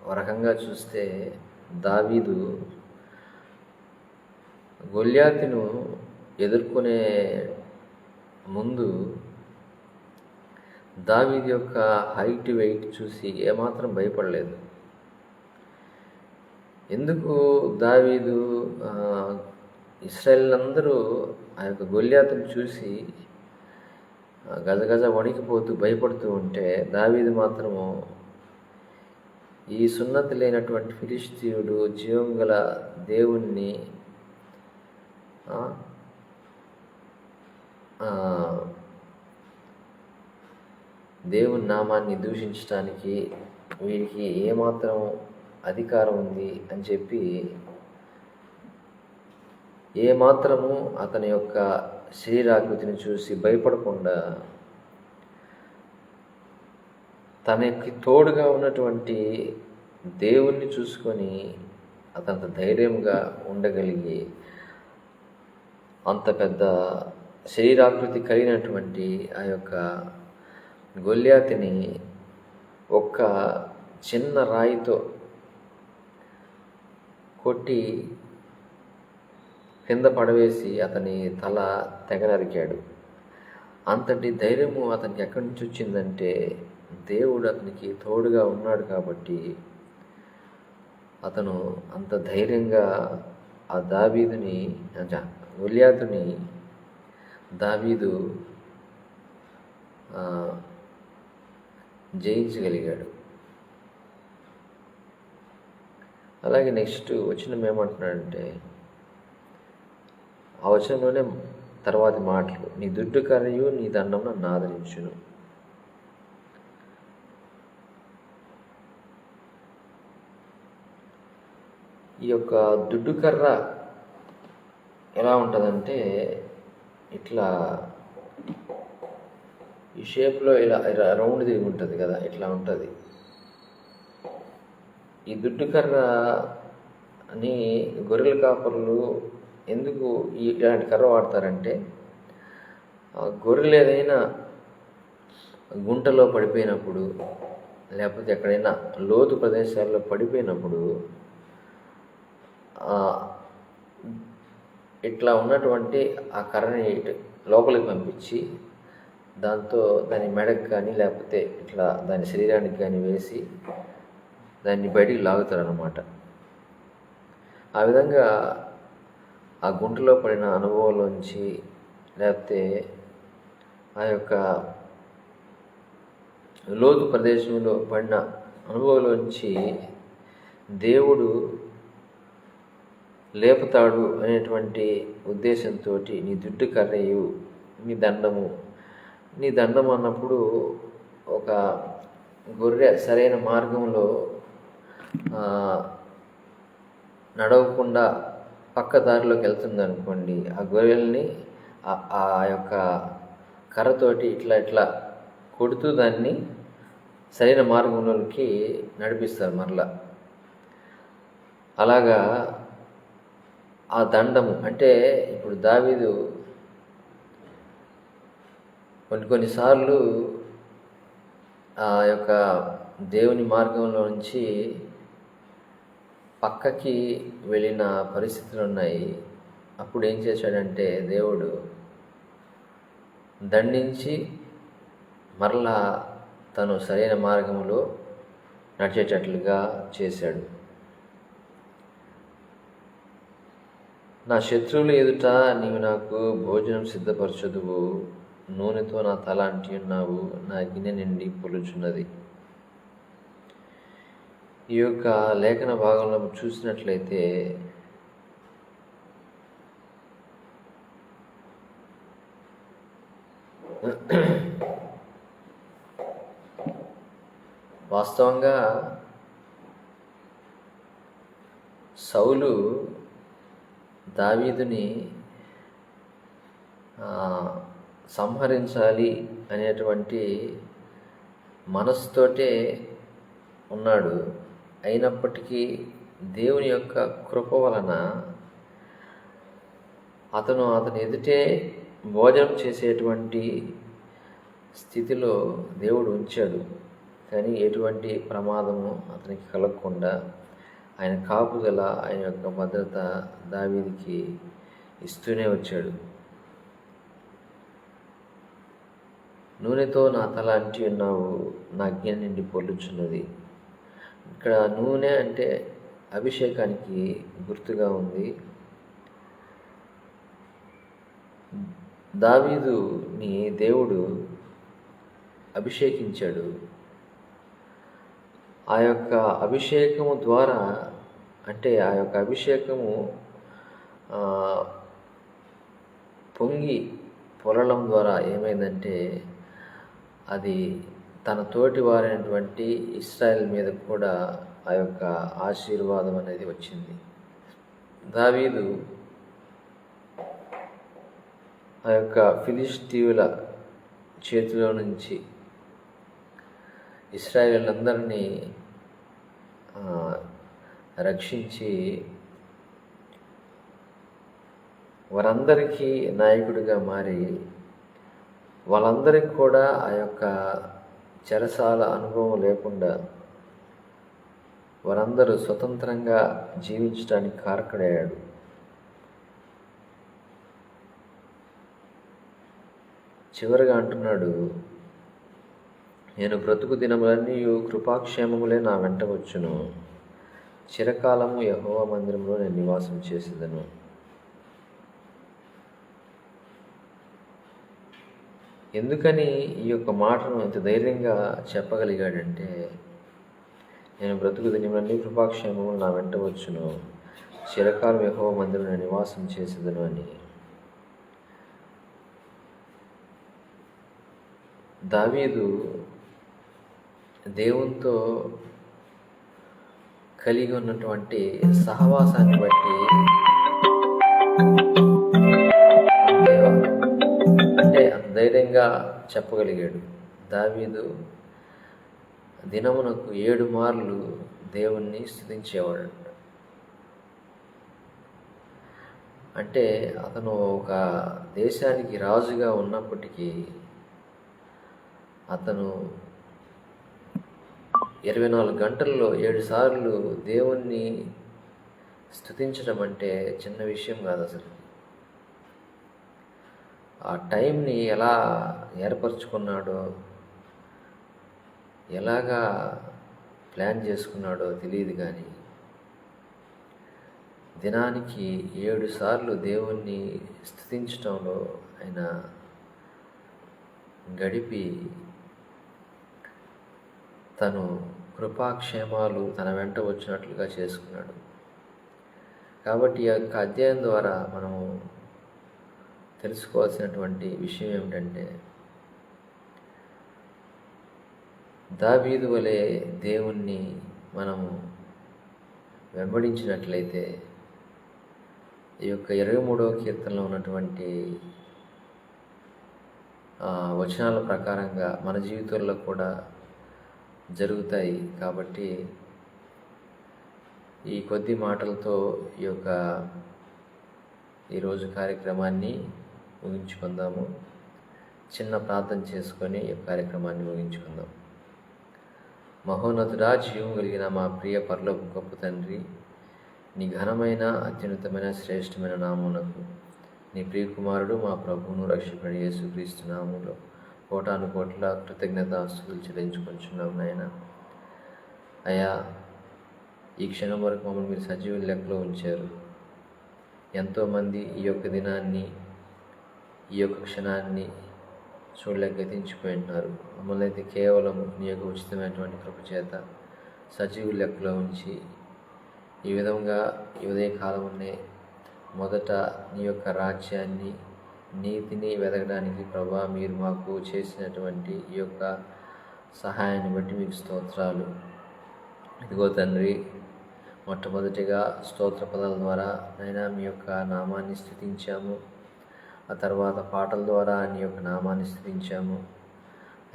ఒక రకంగా చూస్తే దావీదు గొల్యాతును ఎదుర్కొనే ముందు దావీదు యొక్క హైట్ వెయిట్ చూసి ఏమాత్రం భయపడలేదు. ఎందుకు దావీదు ఇశ్రాయేలీయులందరూ ఆ యొక్క గొల్యాతును చూసి గజగజ వణికిపోతూ భయపడుతూ ఉంటే దావీదు మాత్రము ఈ సున్నతి లేనటువంటి ఫిలిష్తీయుడు జీవం గల దేవుణ్ణి దేవుని నామాన్ని దూషించడానికి వీడికి ఏమాత్రం అధికారం ఉంది అని చెప్పి ఏమాత్రము అతని యొక్క శరీరాకృతిని చూసి భయపడకుండా తనకి తోడుగా ఉన్నటువంటి దేవుణ్ణి చూసుకొని అతనంత ధైర్యంగా ఉండగలిగి అంత పెద్ద శరీరాకృతి కలిగినటువంటి ఆ యొక్క గొల్యాతుని ఒక్క చిన్న రాయితో కొట్టి కింద పడవేసి అతని తల తెగనరికాడు. అంతటి ధైర్యము అతనికి ఎక్కడి నుంచి వచ్చిందంటే దేవుడు అతనికి తోడుగా ఉన్నాడు కాబట్టి అతను అంత ధైర్యంగా ఆ దావీదుని గొల్యాతుని దావీదు జయించగలిగాడు. అలాగే నెక్స్ట్ వచనం ఏమంటున్నాడంటే, ఆ వచనంలోనే తర్వాతి మాటలు, నీ దుడ్డు కర్రయు నీ దండం నన్ను ఆదరించును. ఈ యొక్క దుడ్డు కర్ర ఎలా ఉంటుందంటే ఇట్లా ఈ షేప్లో ఇలా రౌండ్ తిరిగి ఉంటుంది కదా, ఇట్లా ఉంటుంది. ఈ దుడ్డు కర్ర అని గొర్రెల కాపరులు ఎందుకు ఇలాంటి కర్ర వాడతారంటే, గొర్రెలు ఏదైనా గుంటలో పడిపోయినప్పుడు లేకపోతే ఎక్కడైనా లోతు ప్రదేశాల్లో పడిపోయినప్పుడు ఇట్లా ఉన్నటువంటి ఆ కర్రని లోపలికి పంపించి దాంతో దాని మెడకు కానీ లేకపోతే ఇట్లా దాని శరీరానికి కానీ వేసి దాన్ని బయటికి లాగుతారన్నమాట. ఆ విధంగా ఆ గుంటలో పడిన అనుభవంలోంచి లేకపోతే ఆ యొక్క లోతు ప్రదేశంలో పడిన అనుభవంలోంచి దేవుడు లేపుతాడు అనేటువంటి ఉద్దేశంతో నీ దుడ్డు కర్రయు నీ దండము అన్నప్పుడు ఒక గొర్రె సరైన మార్గంలో నడవకుండా పక్క దారిలోకి వెళ్తుంది అనుకోండి, ఆ గొర్రెల్ని ఆ యొక్క కర్రతోటి ఇట్లా కొడుతూ దాన్ని సరైన మార్గంలోకి నడిపిస్తారు మరలా. అలాగా ఆ దండము అంటే ఇప్పుడు దావీదు కొన్నిసార్లు ఆ యొక్క దేవుని మార్గంలో నుంచి పక్కకి వెళ్ళిన పరిస్థితులు ఉన్నాయి. అప్పుడు ఏం చేశాడంటే దేవుడు దండించి మరలా తను సరైన మార్గంలో నడిచేటట్లుగా చేశాడు. నా శత్రువుల ఎదుట నీవు నాకు భోజనం సిద్ధపరచదువు, నూనెతో నా తల అంటి ఉన్నావు, నా గిన్నె నిండి పొలుచున్నది. ఈ యొక్క లేఖన భాగంలో చూసినట్లయితే వాస్తవంగా సౌలు దావీదుని సంహరించాలి అనేటువంటి మనసుతోటే ఉన్నాడు. అయినప్పటికీ దేవుని యొక్క కృప వలన అతని ఎదుటే భోజనం చేసేటువంటి స్థితిలో దేవుడు ఉంచాడు. కానీ ఎటువంటి ప్రమాదము అతనికి కలగకుండా ఆయన కాపుదల, ఆయన యొక్క భద్రత దావీదుకి ఇస్తూనే వచ్చాడు. నూనెతో నా తల అంటి ఉన్నావు, నా గిన్నె నిండి పొల్లుచున్నది. ఇక్కడ నూనె అంటే అభిషేకానికి గుర్తుగా ఉంది. దావీదుని దేవుడు అభిషేకించాడు. ఆ యొక్క అభిషేకము ద్వారా, అంటే ఆ యొక్క అభిషేకము పొంగి పొలడం ద్వారా ఏమైందంటే అది తన తోటి వారైనటువంటి ఇశ్రాయేల్ మీద కూడా ఆ యొక్క ఆశీర్వాదం అనేది వచ్చింది. దావీదు ఆ యొక్క ఫిలిష్తీయుల చేతిలో నుంచి ఇశ్రాయేలులందరినీ రక్షించి వారందరికీ నాయకుడిగా మారి వాళ్ళందరికీ కూడా ఆ యొక్క చెరసాల అనుభవం లేకుండా వారందరూ స్వతంత్రంగా జీవించడానికి కారకుడయ్యాడు. చివరిగా అంటున్నాడు, నేను బ్రతుకు దినములన్నీ కృపాక్షేమములే నా వెంట వచ్చును, చిరకాలము యెహోవా మందిరంలో నేను నివాసం చేసేదను. ఎందుకని ఈ యొక్క మాటను ఇంత ధైర్యంగా చెప్పగలిగాడంటే, నేను బ్రతుకు దినములన్నీ కృపాక్షేమములు నా వెంట వచ్చును, చిరకాలం యెహోవా మందిరంలో నేను నివాసం చేసేదను అని. దావీదు దేవునితో కలిగి ఉన్నటువంటి సహవాసాన్ని బట్టి అంటే ధైర్యంగా చెప్పగలిగాడు. దావీదు దినమునకు 7 మార్లు దేవుణ్ణి స్తుతించేవాడు. అంటే అతను ఒక దేశానికి రాజుగా ఉన్నప్పటికీ అతను 24 గంటల్లో 7 సార్లు దేవుణ్ణి స్తుతించడం అంటే చిన్న విషయం కాదు అసలు. ఆ టైంని ఎలా ఏర్పరచుకున్నాడో, ఎలాగా ప్లాన్ చేసుకున్నాడో తెలియదు, కానీ దినానికి 7 సార్లు దేవుణ్ణి స్తుతించడంలో ఆయన గడిపి తను కృపాక్షేమాలు తన వెంట వచ్చినట్లుగా చేసుకున్నాడు. కాబట్టి ఈ యొక్క అధ్యాయం ద్వారా మనము తెలుసుకోవాల్సినటువంటి విషయం ఏమిటంటే, దావీదు వలె దేవుణ్ణి మనము వెంబడించినట్లయితే ఈ యొక్క 23వ కీర్తనలో ఉన్నటువంటి వచనాల ప్రకారంగా మన జీవితంలో కూడా జరుగుతాయి. కాబట్టి ఈ కొద్ది మాటలతో ఈరోజు కార్యక్రమాన్ని ముగించుకుందాము. చిన్న ప్రార్థన చేసుకొని ఈ కార్యక్రమాన్ని ముగించుకుందాం. మహోన్నతుడా, జీవం కలిగిన మా ప్రియ పరలోక గొప్ప తండ్రి, నీ ఘనమైన అత్యున్నతమైన శ్రేష్టమైన నామమునకు నీ ప్రియకుమారుడు మా ప్రభువును రక్షకుడు యేసుక్రీస్తు నామములో కోటాను కోట్ల కృతజ్ఞతాస్తుతులు చెల్లించుకొంచున్నాం నాయన. అయ్యా, ఈ క్షణం వరకు మమ్మల్ని మీరు సజీవుల లెక్కలో ఉంచారు. ఎంతోమంది ఈ యొక్క దినాన్ని, ఈ యొక్క క్షణాన్ని చూడలేక గతించిపోయినారు. మమ్మల్ని అయితే కేవలం నీ యొక్క ఉచితమైనటువంటి కృప చేత సజీవుల లెక్కలో ఉంచి ఈ విధంగా ఈ ఉదయకాలంలోనే మొదట నీ యొక్క రాజ్యాన్ని, నీతిని వెతకడానికి ప్రభా మీరు మాకు చేసినటువంటి ఈ యొక్క సహాయాన్ని బట్టి మీకు స్తోత్రాలు. ఇదిగో తండ్రి, మొట్టమొదటిగా స్తోత్ర పదాల ద్వారా నైనా మీ యొక్క నామాన్ని స్తుతించాము. ఆ తర్వాత పాటల ద్వారా నీ యొక్క నామాన్ని స్తుతించాము.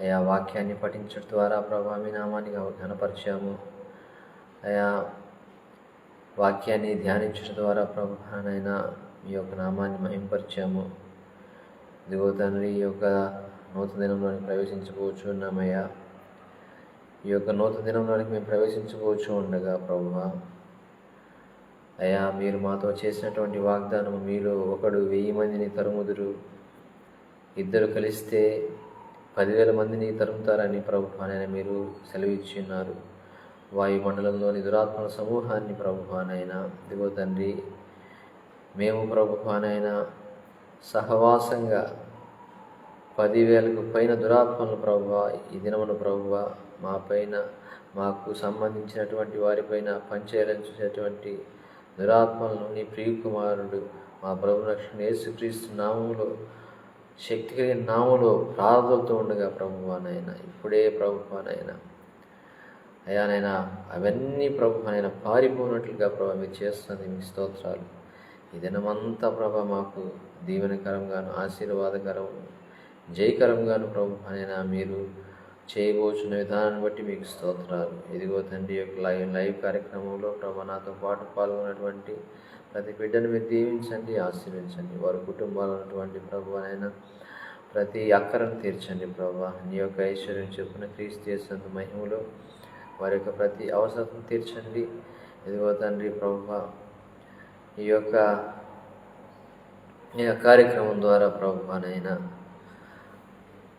అయా, వాక్యాన్ని పఠించడం ద్వారా ప్రభా మీ నామాన్ని ఘనపరిచాము. అయా, వాక్యాన్ని ధ్యానించడం ద్వారా ప్రభానైనా మీ యొక్క నామాన్ని మహింపరిచాము. ఇదిగో తండ్రి, ఈ యొక్క నూతన దినంలోనికి ప్రవేశించబోచు ఉన్నామయ్యా. ఈ యొక్క నూతన దినంలోనికి మేము ప్రవేశించబోచు ఉండగా ప్రభువా, అయ్యా, మీరు మాతో చేసినటువంటి వాగ్దానం, మీలో ఒకడు 1000 మందిని తరుముదురు, ఇద్దరు కలిస్తే 10,000 మందిని తరుముతారని ప్రభువానైనా మీరు సెలవిచ్చి ఉన్నారు. వాయుమండలంలోని దురాత్మల సమూహాన్ని ప్రభువానైనా ఇదిగో తండ్రి, మేము ప్రభువానైనా సహవాసంగా 10,000కు పైన దురాత్మలను ప్రభువా ఈ దినమును ప్రభువా మా పైన, మాకు సంబంధించినటువంటి వారిపైన పనిచేయాలని చూసేటువంటి దురాత్మలను నీ ప్రియకుమారుడు మా ప్రభు రక్షణ యేసుక్రీస్తు నామములో, శక్తి కలిగిన నామములో ప్రార్థనతో ఉండగా ప్రభువానైనా ఇప్పుడే ప్రభువానైనా అయ్యానైనా అవన్నీ ప్రభువానైనా పారిపోయినట్లుగా ప్రభా మీరు చేస్తున్నది మీ స్తోత్రాలు. ఈ దినమంతా ప్రభా మాకు దీవెనకరంగాను, ఆశీర్వాదకరం, జయకరంగాను ప్రభువానైనా మీరు చేయబోచున్న విధానాన్ని బట్టి మీకు స్తోత్రాలు. ఇదిగో తండ్రి, యొక్క లైవ్ కార్యక్రమంలో ప్రభా నాతో పాటు పాల్గొన్నటువంటి ప్రతి బిడ్డను మీరు దీవించండి, ఆశీర్వించండి. వారి కుటుంబాలు ఉన్నటువంటి ప్రభువనైనా ప్రతి అక్కరను తీర్చండి ప్రభా. నీ యొక్క ఐశ్వర్యం చొప్పున క్రీస్తు చేసినంత మహిమలో వారి యొక్క ప్రతి అవసరం తీర్చండి. ఇదిగో తండ్రి ప్రభువా, ఈ యొక్క కార్యక్రమం ద్వారా ప్రభువానైనా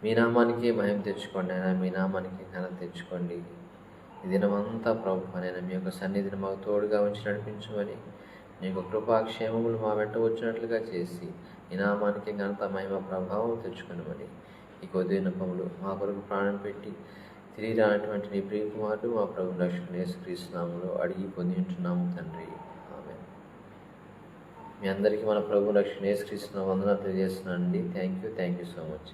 మీ నామానికి మహిమ తెచ్చుకోండి అయినా, మీ నామానికి ఘనత తెచ్చుకోండి. ఈ దినమంతా ప్రభువానైనా మీ యొక్క సన్నిధిని మాకు తోడుగా ఉంచి నడిపించమని, మీ యొక్క కృపాక్షేమములు మా వెంట వచ్చినట్లుగా చేసి ఈ నామానికి ఘనత మహిమ ప్రభావం తెచ్చుకొనమని, ఈ కొద్ది విన్నపములు మా కొరకు ప్రాణం పెట్టి తిరిగి రానటువంటి నీ ప్రియకుమారుడు మా ప్రభు రక్షకుడు యేసుక్రీస్తు నామములో అడిగి పొంది ఉంటున్నాము తండ్రి, ఆమేన్. మీ అందరికీ మన ప్రభు రక్షకుడు యేసుక్రీస్తు వందనాలు తెలియజేస్తున్నానండి. Thank you so much.